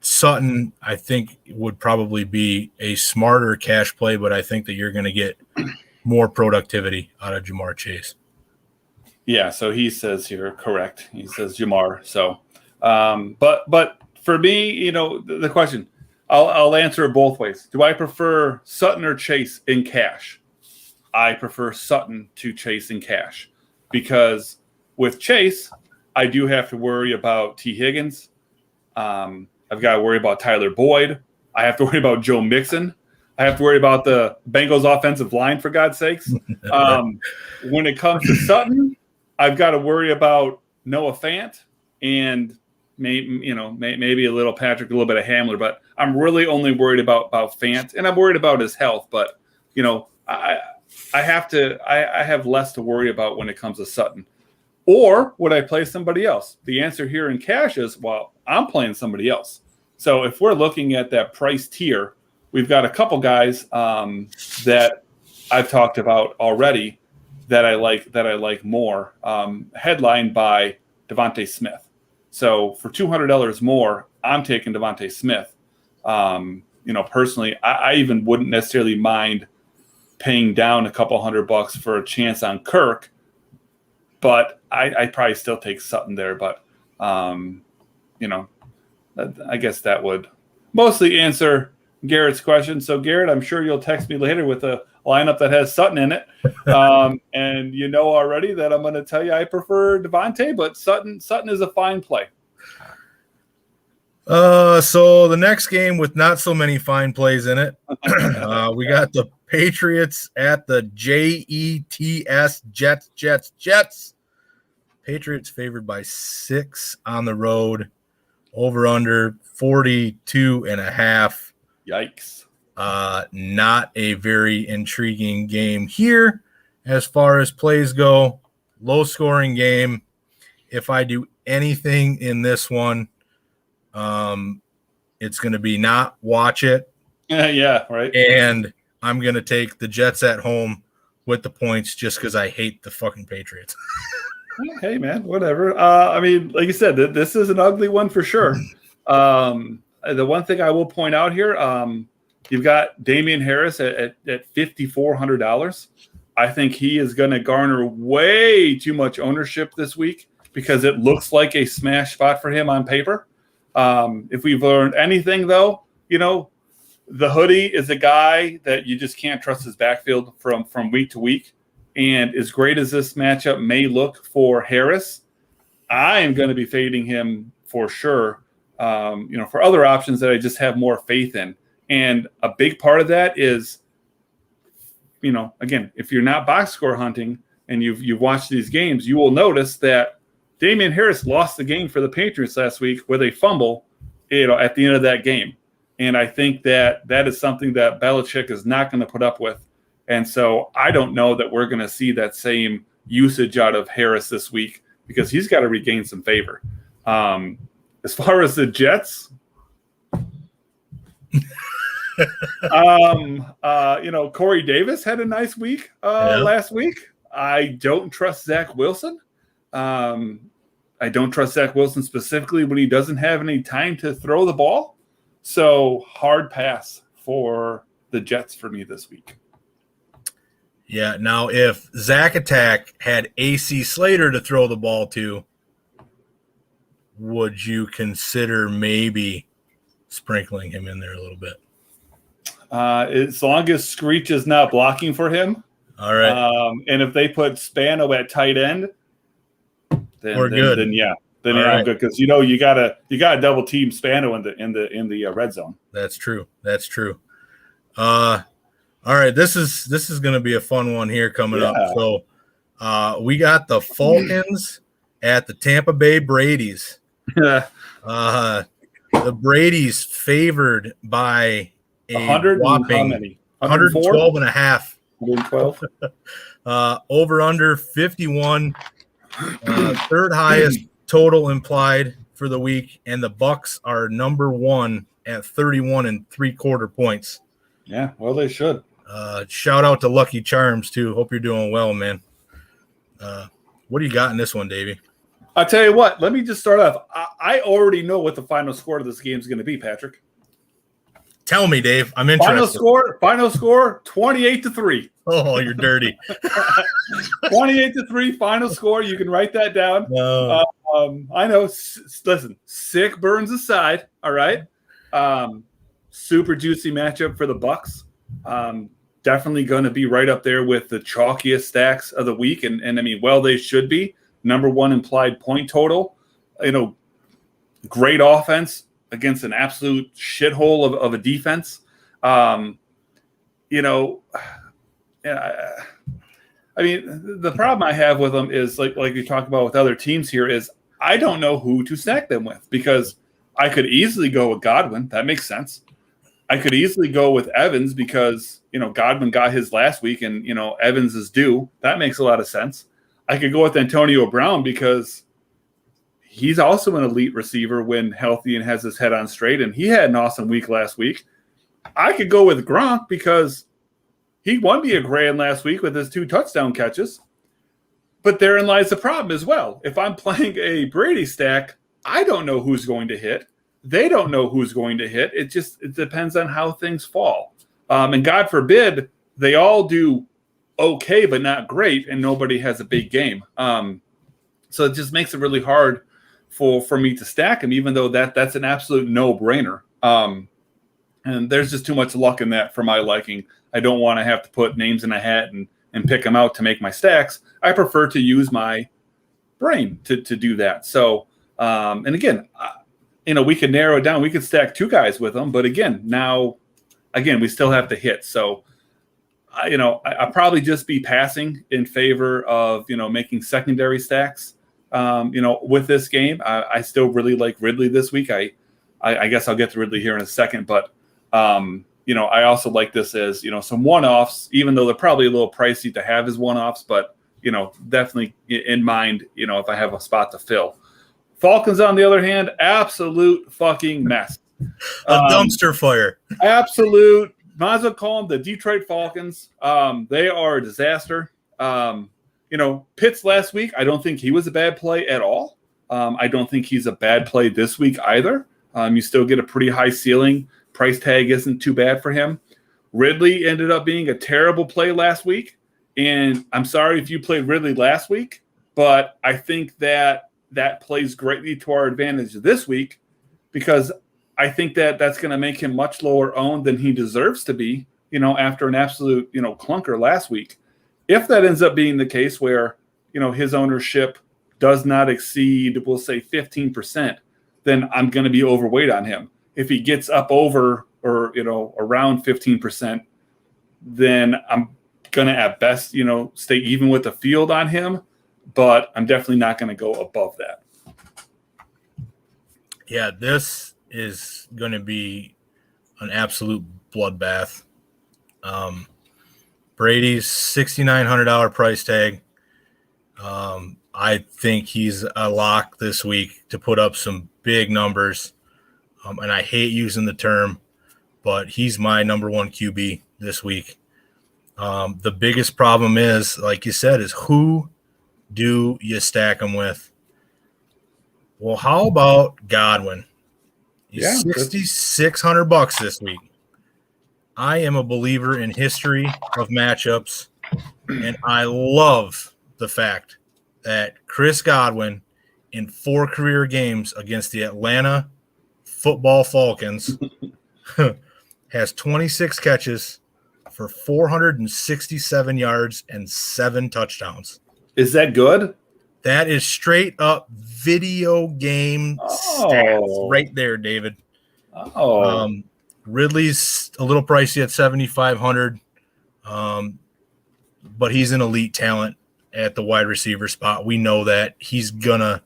Sutton, I think, would probably be a smarter cash play, but I think that you're going to get more productivity out of Jamar Chase. Yeah, so he says here, correct. He says Jamar. So But for me, the question, I'll answer it both ways. Do I prefer Sutton or Chase in cash? I prefer Sutton to Chase in cash because with Chase, I do have to worry about T. Higgins. I've got to worry about Tyler Boyd. I have to worry about Joe Mixon. I have to worry about the Bengals offensive line, for God's sakes. When it comes to Sutton, I've got to worry about Noah Fant and maybe a little Patrick, a little bit of Hamler, but I'm really only worried about Fant, and I'm worried about his health. But I have less to worry about when it comes to Sutton. Or would I play somebody else? The answer here in cash is, well, I'm playing somebody else. So if we're looking at that price tier, we've got a couple guys that I've talked about already that I like more, headlined by Devontae Smith. So for $200 more, I'm taking Devontae Smith. Personally, I even wouldn't necessarily mind paying down a couple $100 for a chance on Kirk, but I'd probably still take Sutton there. But I guess that would mostly answer Garrett's question. So Garrett, I'm sure you'll text me later with a lineup that has Sutton in it. And you know already that I'm going to tell you I prefer Devontae, but Sutton is a fine play. So the next game with not so many fine plays in it, we got the Patriots at the Jets. Patriots favored by 6 on the road, over under 42.5. Yikes. Not a very intriguing game here as far as plays go. Low scoring game. If I do anything in this one, it's going to be not watch it. Yeah, right. And I'm going to take the Jets at home with the points just because I hate the fucking Patriots. Hey, man, whatever. Like you said, this is an ugly one for sure. The one thing I will point out here, you've got Damian Harris at $5,400. I think he is going to garner way too much ownership this week because it looks like a smash spot for him on paper. If we've learned anything, though, the hoodie is a guy that you just can't trust his backfield from week to week. And as great as this matchup may look for Harris, I am going to be fading him for sure. For other options that I just have more faith in. And a big part of that is, again, if you're not box score hunting and you've watched these games, you will notice that Damian Harris lost the game for the Patriots last week with a fumble, at the end of that game. And I think that is something that Belichick is not going to put up with. And so I don't know that we're going to see that same usage out of Harris this week because he's got to regain some favor. As far as the Jets, Corey Davis had a nice week last week. I don't trust Zach Wilson. I don't trust Zach Wilson specifically when he doesn't have any time to throw the ball. So hard pass for the Jets for me this week. Yeah. Now, if Zach Attack had AC Slater to throw the ball to, would you consider maybe sprinkling him in there a little bit? As long as Screech is not blocking for him. All right. And if they put Spano at tight end, then we're good. Then All right. I'm good because you gotta double team Spano in the red zone. That's true. All right, this is going to be a fun one here coming up. So we got the Falcons at the Tampa Bay Brady's. The Brady's favored by a whopping 112.5. 112. Over under 51. Third highest total implied for the week, and the Bucks are number 1 at 31 3/4 points. Yeah, well, they should. Shout out to Lucky Charms too. Hope you're doing well, man. What do you got in this one, Davey? I'll tell you what. Let me just start off. I already know what the final score of this game is going to be, Patrick. Tell me, Dave. I'm Final interested. score, 28-3. Oh, you're dirty. 28-3 final score. You can write that down. No. I know. Listen, sick burns aside. All right. Super juicy matchup for the Bucks. Definitely going to be right up there with the chalkiest stacks of the week. And I mean, well, they should be. Number one implied point total. Great offense against an absolute shithole of a defense. I mean, the problem I have with them is like you talk about with other teams here is I don't know who to stack them with, because I could easily go with Godwin. That makes sense. I could easily go with Evans because, Godwin got his last week and, Evans is due. That makes a lot of sense. I could go with Antonio Brown because he's also an elite receiver when healthy and has his head on straight, and he had an awesome week last week. I could go with Gronk because he won me a grand last week with his 2 touchdown catches. But therein lies the problem as well. If I'm playing a Brady stack, I don't know who's going to hit. They don't know who's going to hit. It depends on how things fall. And God forbid they all do okay, but not great, and nobody has a big game. So it just makes it really hard for me to stack them, even though that's an absolute no-brainer. And there's just too much luck in that for my liking. I don't want to have to put names in a hat and pick them out to make my stacks. I prefer to use my brain to do that. So, and again, we could narrow it down. We could stack 2 guys with them, but we still have to hit. So, I'll probably just be passing in favor of, making secondary stacks, with this game. I still really like Ridley this week. I guess I'll get to Ridley here in a second, but, I also like this as, some one-offs, even though they're probably a little pricey to have as one-offs, but, definitely in mind, if I have a spot to fill. Falcons, on the other hand, absolute fucking mess. A dumpster fire. Absolute. Might as well call them the Detroit Falcons. They are a disaster. Pitts last week, I don't think he was a bad play at all. I don't think he's a bad play this week either. You still get a pretty high ceiling. Price tag isn't too bad for him. Ridley ended up being a terrible play last week. And I'm sorry if you played Ridley last week, but I think that plays greatly to our advantage this week, because I think that's going to make him much lower owned than he deserves to be, after an absolute, clunker last week. If that ends up being the case where, his ownership does not exceed, we'll say 15%, then I'm going to be overweight on him. If he gets up over or, around 15%, then I'm going to at best, stay even with the field on him, but I'm definitely not going to go above that. Yeah, this is going to be an absolute bloodbath. Brady's $6,900 price tag. I think he's a lock this week to put up some big numbers. And I hate using the term, but he's my number 1 QB this week. The biggest problem is, like you said, is who do you stack him with? Well, how about Godwin? He's $6,600 this week. I am a believer in history of matchups, and I love the fact that Chris Godwin in 4 career games against the Atlanta Football Falcons has 26 catches for 467 yards and 7 touchdowns. Is that good? That is straight up video game stats right there, David. Ridley's a little pricey at 7,500, but he's an elite talent at the wide receiver spot. We know that he's gonna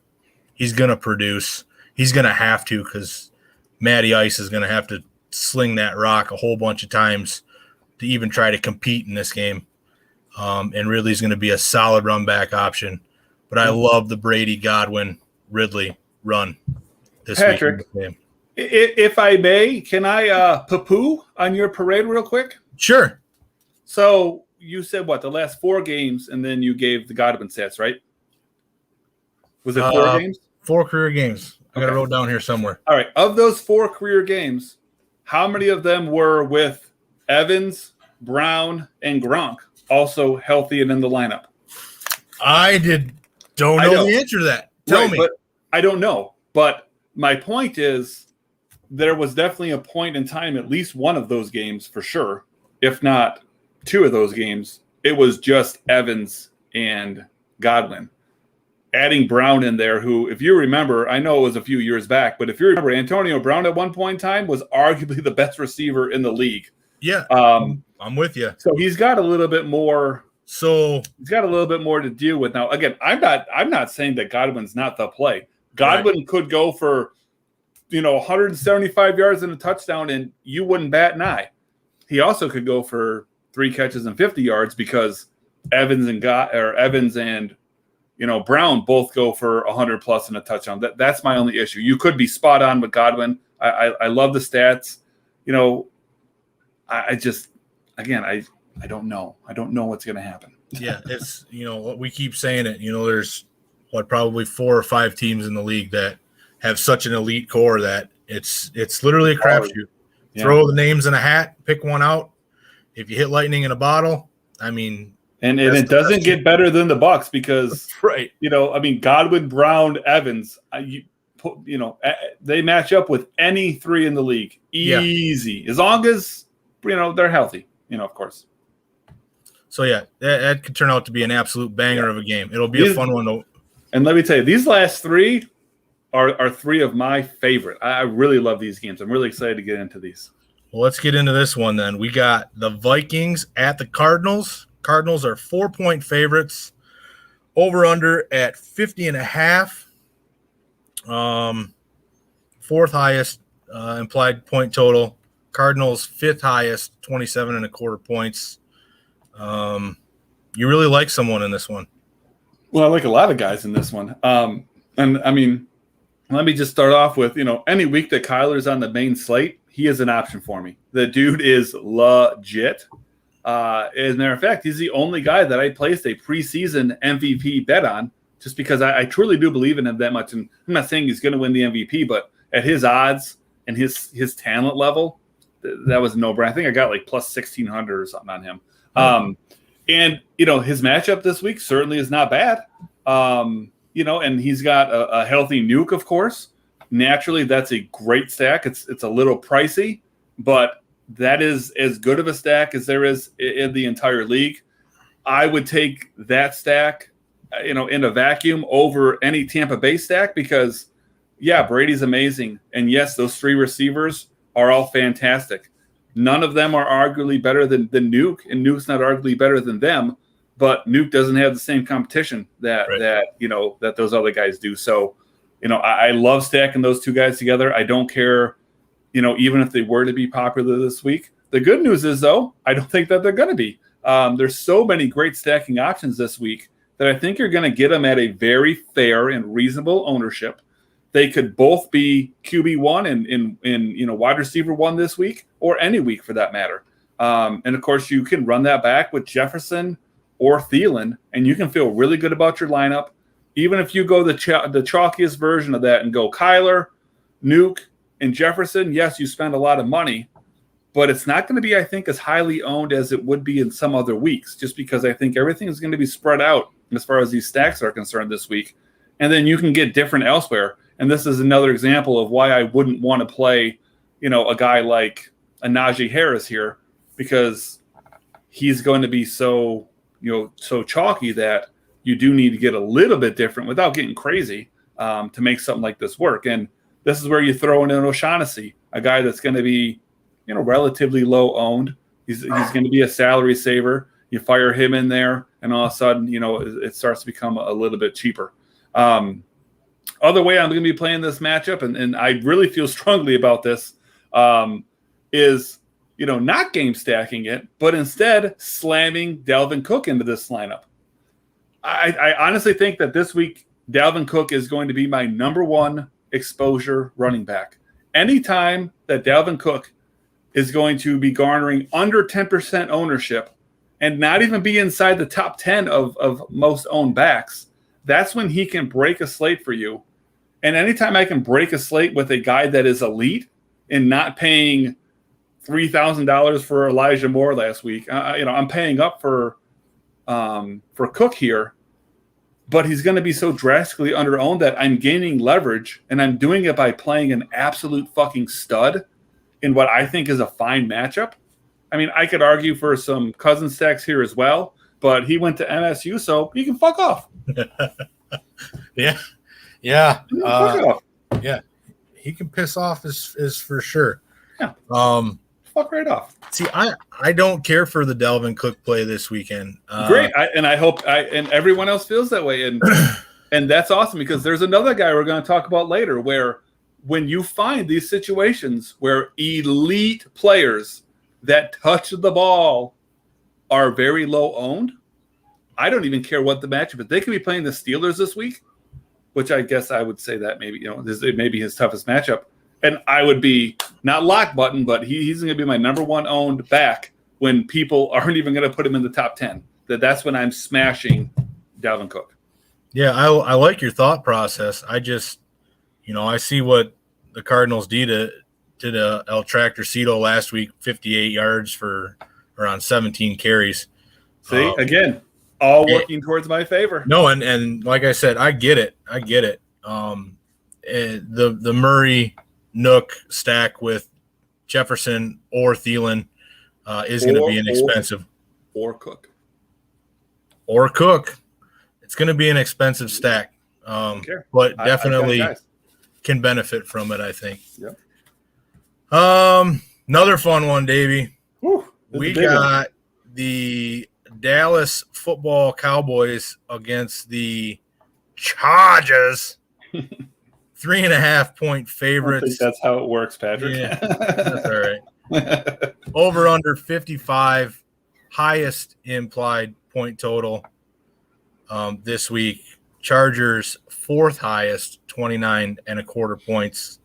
produce. He's gonna have to, because Matty Ice is gonna have to sling that rock a whole bunch of times to even try to compete in this game. And Ridley's going to be a solid run back option. But I love the Brady, Godwin, Ridley run this Patrick, week. If I may, can I poo-poo on your parade real quick? Sure. So you said what, the last 4 games, and then you gave the Godwin stats, right? Was it 4 games? 4 career games. I got it wrote down here somewhere. All right. Of those 4 career games, how many of them were with Evans, Brown, and Gronk also healthy and in the lineup? Don't know the answer to that. Tell me. But I don't know. But my point is there was definitely a point in time, at least one of those games for sure, if not two of those games, it was just Evans and Godwin. Adding Brown in there, who, if you remember, I know it was a few years back, but if you remember, Antonio Brown at one point in time was arguably the best receiver in the league. Yeah, I'm with you. So he's got a little bit more. So he's got a little bit more to deal with now. Again, I'm not saying that Godwin's not the play. Godwin could go for 175 yards and a touchdown, and you wouldn't bat an eye. He also could go for 3 catches and 50 yards because Evans and Brown both go for 100 plus and a touchdown. That's my only issue. You could be spot on with Godwin. I love the stats. I don't know. I don't know what's going to happen. Yeah, it's we keep saying it. There's probably 4 or 5 teams in the league that have such an elite core that it's literally a crapshoot. Yeah. Throw the names in a hat, pick one out. If you hit lightning in a bottle, and it doesn't get better than the Bucks because Godwin, Brown, Evans, they match up with any 3 in the league easy as long as they're healthy, of course. So yeah, that could turn out to be an absolute banger of a game. It'll be a fun one though. And let me tell you, these last 3 are 3 of my favorite. I really love these games. I'm really excited to get into these. Well, let's get into this one then. We got the Vikings at the Cardinals. Cardinals are 4-point favorites. Over under at 50.5. 4th highest implied point total. Cardinals 5th highest, 27.25 points. You really like someone in this one. Well, I like a lot of guys in this one. Let me just start off with, any week that Kyler's on the main slate, he is an option for me. The dude is legit. As a matter of fact, he's the only guy that I placed a preseason MVP bet on just because I truly do believe in him that much. And I'm not saying he's going to win the MVP, but at his odds and his talent level, that was a no-brainer. I think I got like plus 1,600 or something on him. And his matchup this week certainly is not bad. And he's got a healthy Nuke, of course. Naturally, that's a great stack. It's a little pricey, but that is as good of a stack as there is in the entire league. I would take that stack, in a vacuum over any Tampa Bay stack because, Brady's amazing. And yes, those 3 receivers are all fantastic. None of them are arguably better than Nuke, and Nuke's not arguably better than them. But Nuke doesn't have the same competition that those other guys do. So, I love stacking those 2 guys together. I don't care, even if they were to be popular this week. The good news is, though, I don't think that they're going to be. There's so many great stacking options this week that I think you're going to get them at a very fair and reasonable ownership. They could both be QB1 and wide receiver 1 this week, or any week for that matter. And of course, you can run that back with Jefferson or Thielen, and you can feel really good about your lineup. Even if you go the chalkiest version of that and go Kyler, Nuke, and Jefferson, yes, you spend a lot of money, but it's not going to be, I think, as highly owned as it would be in some other weeks, just because I think everything is going to be spread out as far as these stacks are concerned this week. And then you can get different elsewhere. And this is another example of why I wouldn't want to play, a guy like a Najee Harris here, because he's going to be so chalky that you do need to get a little bit different without getting crazy to make something like this work. And this is where you throw in an O'Shaughnessy, a guy that's going to be, relatively low owned. He's going to be a salary saver. You fire him in there, and all of a sudden, it starts to become a little bit cheaper. Other way I'm going to be playing this matchup, and I really feel strongly about this, is not game stacking it, but instead slamming Dalvin Cook into this lineup. I honestly think that this week Dalvin Cook is going to be my number 1 exposure running back. Anytime that Dalvin Cook is going to be garnering under 10% ownership and not even be inside the top 10 of most owned backs, that's when he can break a slate for you. And anytime I can break a slate with a guy that is elite and not paying $3,000 for Elijah Moore last week. I'm paying up for Cook here, but he's going to be so drastically under-owned that I'm gaining leverage, and I'm doing it by playing an absolute fucking stud in what I think is a fine matchup. I mean, I could argue for some Cousins stacks here as well, but he went to MSU, so he can fuck off. Yeah. Fuck off. Yeah. He can piss off is for sure. Yeah. Fuck right off. See, I don't care for the Dalvin Cook play this weekend. Great. I hope and everyone else feels that way. And and that's awesome, because there's another guy we're going to talk about later where when you find these situations where elite players that touch the ball are very low owned, I don't even care what the matchup is. They could be playing the Steelers this week, which I guess I would say that maybe, this may be his toughest matchup. And I would be not lock button, but he's going to be my number one owned back when people aren't even going to put him in the top 10. That's when I'm smashing Dalvin Cook. Yeah, I like your thought process. I just, I see what the Cardinals did El Tractorcito last week, 58 yards for around 17 carries. See, again, all working towards my favor. No, and like I said, I get it. The Murray Nook stack with Jefferson or Thielen is going to be inexpensive. Or Cook. It's going to be an expensive stack, but definitely can benefit from it, I think. Yep. Another fun one, Davey. We got the Dallas Football Cowboys against the Chargers. 3.5 point favorites. I think that's how it works, Patrick. Yeah, that's all right. Over under 55, highest implied point total this week. Chargers 4th highest, 29.25 points.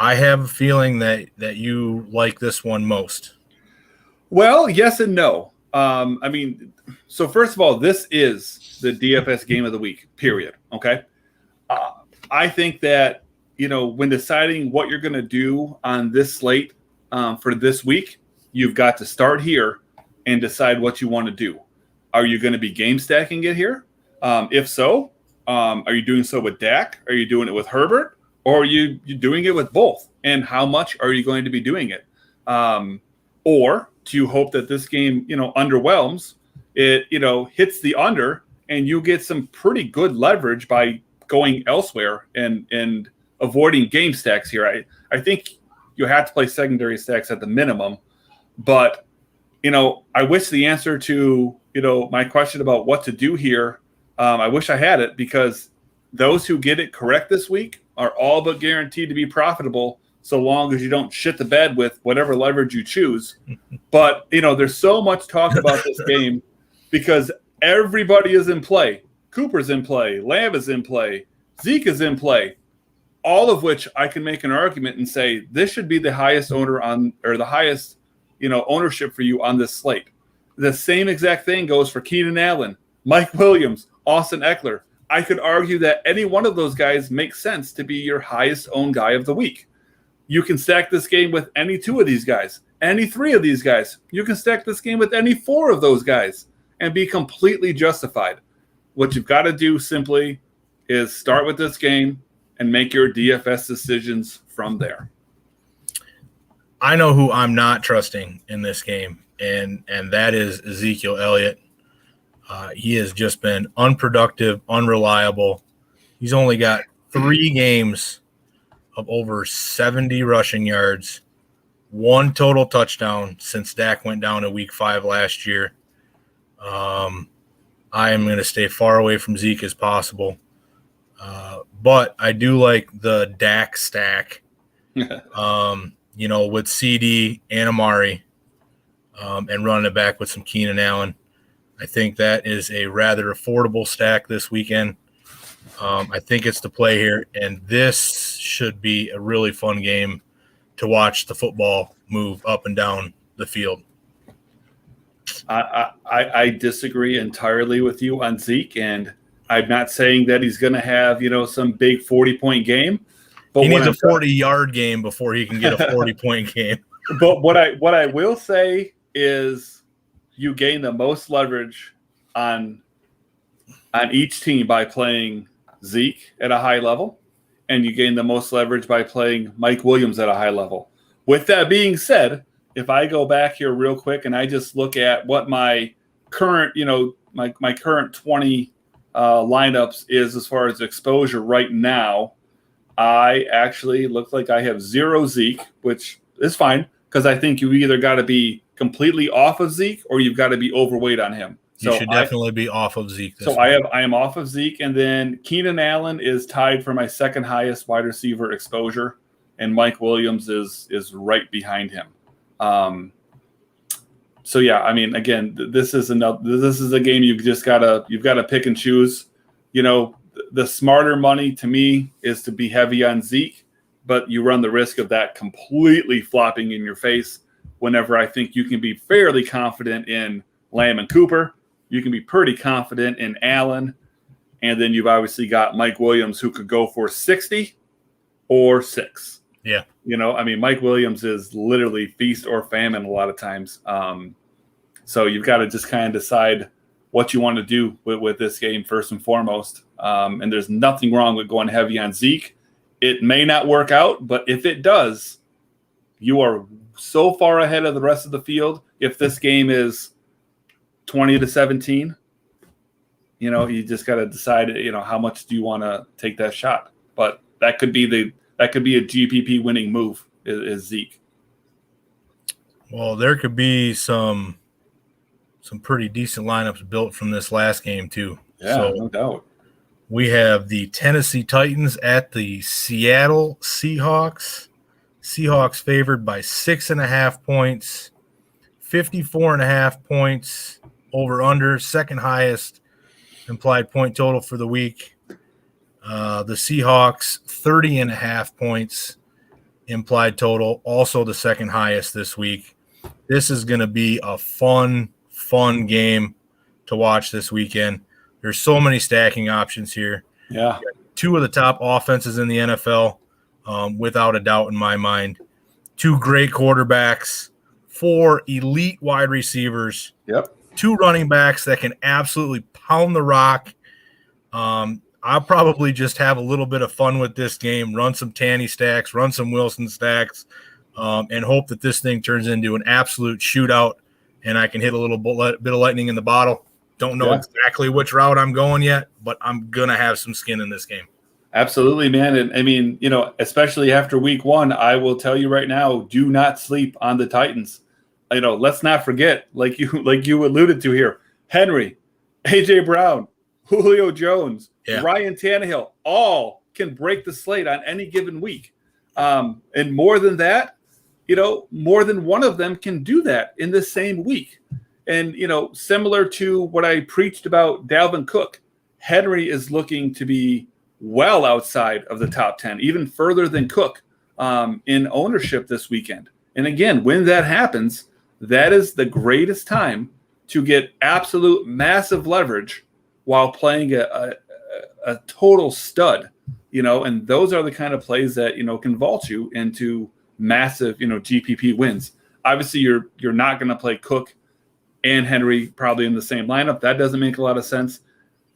I have a feeling that you like this one most. Well, yes and no. So first of all, this is the DFS game of the week, period. Okay. I think that, when deciding what you're going to do on this slate for this week, you've got to start here and decide what you want to do. Are you going to be game stacking it here? If so, are you doing so with Dak? Are you doing it with Herbert? Or are you doing it with both? And how much are you going to be doing it? Or do you hope that this game, underwhelms? It, hits the under, and you get some pretty good leverage by going elsewhere and avoiding game stacks here. I think you have to play secondary stacks at the minimum. But, I wish the answer to, my question about what to do here, I wish I had it, because those who get it correct this week are all but guaranteed to be profitable, so long as you don't shit the bed with whatever leverage you choose. But, there's so much talk about this game because everybody is in play. Cooper's in play. Lamb is in play. Zeke is in play. All of which I can make an argument and say this should be the highest owner on, or the highest, ownership for you on this slate. The same exact thing goes for Keenan Allen, Mike Williams, Austin Eckler. I could argue that any one of those guys makes sense to be your highest owned guy of the week. You can stack this game with any 2 of these guys, any 3 of these guys. You can stack this game with any 4 of those guys and be completely justified. What you've got to do simply is start with this game and make your DFS decisions from there. I know who I'm not trusting in this game, and that is Ezekiel Elliott. He has just been unproductive, unreliable. He's only got 3 games of over 70 rushing yards, 1 total touchdown since Dak went down in week 5 last year. I am going to stay far away from Zeke as possible. But I do like the Dak stack, with CD and Amari, and running it back with some Keenan Allen. I think that is a rather affordable stack this weekend. I think it's the play here, and this should be a really fun game to watch the football move up and down the field. I disagree entirely with you on Zeke, and I'm not saying that he's going to have, some big 40-point game. But he needs a 40-yard game before he can get a 40-point game. But what I will say is you gain the most leverage on each team by playing Zeke at a high level, and you gain the most leverage by playing Mike Williams at a high level. With that being said, if I go back here real quick and I just look at what my current, my current 20 lineups is as far as exposure right now, I actually look like I have 0 Zeke, which is fine because I think you either got to be completely off of Zeke or you've got to be overweight on him. You should definitely be off of Zeke. I am off of Zeke, and then Keenan Allen is tied for my second highest wide receiver exposure, and Mike Williams is right behind him. So yeah, I mean, again, this is a game you've got to pick and choose. The smarter money to me is to be heavy on Zeke, but you run the risk of that completely flopping in your face whenever I think you can be fairly confident in Lamb and Cooper. You can be pretty confident in Allen, and then you've obviously got Mike Williams who could go for 60 or 6. Yeah. Mike Williams is literally feast or famine a lot of times. So you've got to just kind of decide what you want to do with this game first and foremost. And there's nothing wrong with going heavy on Zeke. It may not work out, but if it does, you are so far ahead of the rest of the field. If this game is 20-17, you just got to decide, how much do you want to take that shot? But that could be a GPP winning move is Zeke. Well, there could be some pretty decent lineups built from this last game too. Yeah, so no doubt. We have the Tennessee Titans at the Seattle Seahawks. Seahawks favored by 6.5 points, 54.5 points. Over under, second highest implied point total for the week. The Seahawks, 30.5 points implied total, also the second highest this week. This is going to be a fun game to watch this weekend. There's so many stacking options here. Yeah. 2 of the top offenses in the NFL, without a doubt in my mind. 2 great quarterbacks, 4 elite wide receivers. Yep. 2 running backs that can absolutely pound the rock. I'll probably just have a little bit of fun with this game, run some Tanny stacks, run some Wilson stacks, and hope that this thing turns into an absolute shootout and I can hit a little bit of lightning in the bottle. Don't know exactly which route I'm going yet, but I'm going to have some skin in this game. Absolutely, man. And especially after week 1, I will tell you right now, do not sleep on the Titans. Let's not forget, like you alluded to here, Henry, A.J. Brown, Julio Jones, Ryan Tannehill, all can break the slate on any given week. And more than that, more than one of them can do that in the same week. And, similar to what I preached about Dalvin Cook, Henry is looking to be well outside of the top 10, even further than Cook in ownership this weekend. And again, when that happens, that is the greatest time to get absolute massive leverage while playing a total stud, and those are the kind of plays that, can vault you into massive, GPP wins. Obviously, you're not going to play Cook and Henry probably in the same lineup. That doesn't make a lot of sense,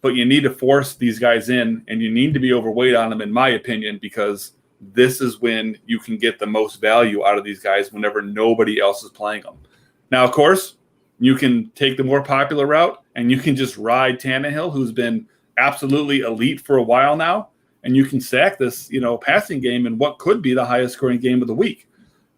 but you need to force these guys in, and you need to be overweight on them, in my opinion, because this is when you can get the most value out of these guys whenever nobody else is playing them. Now, of course, you can take the more popular route and you can just ride Tannehill, who's been absolutely elite for a while now, and you can stack this, passing game in what could be the highest scoring game of the week.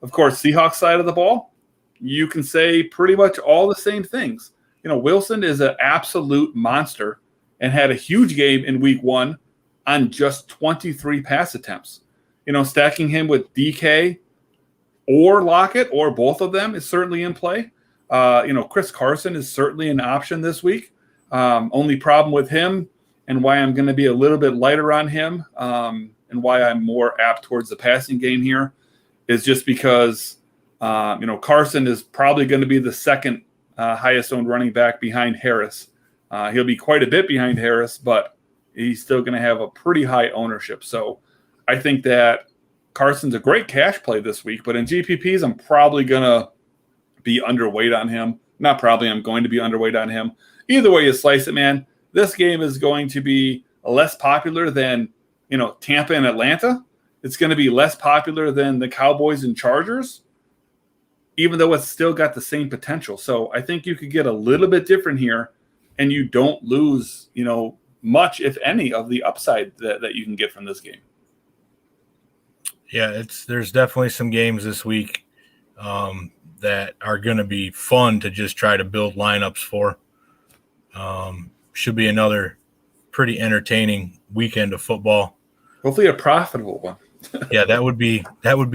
Of course, Seahawks side of the ball, you can say pretty much all the same things. Wilson is an absolute monster and had a huge game in week 1 on just 23 pass attempts. Stacking him with DK or Lockett or both of them is certainly in play. Chris Carson is certainly an option this week. Only problem with him and why I'm going to be a little bit lighter on him and why I'm more apt towards the passing game here is just because, Carson is probably going to be the second highest owned running back behind Harris. He'll be quite a bit behind Harris, but he's still going to have a pretty high ownership. So I think that Carson's a great cash play this week, but in GPPs, I'm probably going to be underweight on him. Not probably, I'm going to be underweight on him. Either way you slice it, man, this game is going to be less popular than, Tampa and Atlanta. It's going to be less popular than the Cowboys and Chargers, even though it's still got the same potential. So I think you could get a little bit different here, and you don't lose, much, if any, of the upside that you can get from this game. Yeah, there's definitely some games this week that are going to be fun to just try to build lineups for. Should be another pretty entertaining weekend of football. Hopefully a profitable one. Yeah, that would be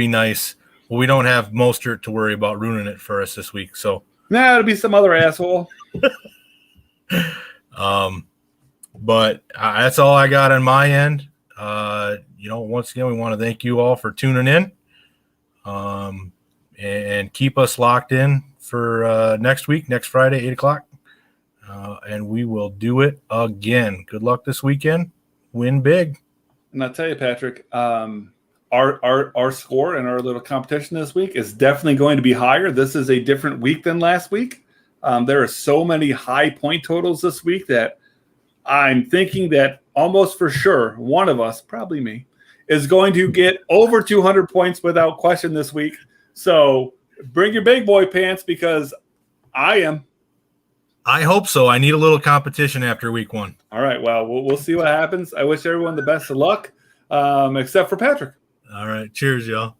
nice. Well, we don't have Mostert to worry about ruining it for us this week, so it'll be some other asshole. But that's all I got on my end. Once again, we want to thank you all for tuning in, and keep us locked in for next week, next Friday, 8:00. And we will do it again. Good luck this weekend. Win big. And I'll tell you, Patrick, our score and our little competition this week is definitely going to be higher. This is a different week than last week. There are so many high point totals this week that I'm thinking that almost for sure one of us, probably me, is going to get over 200 points without question this week. So bring your big boy pants, because I am. I hope so. I need a little competition after week 1. All right. Well, we'll see what happens. I wish everyone the best of luck, except for Patrick. All right. Cheers, y'all.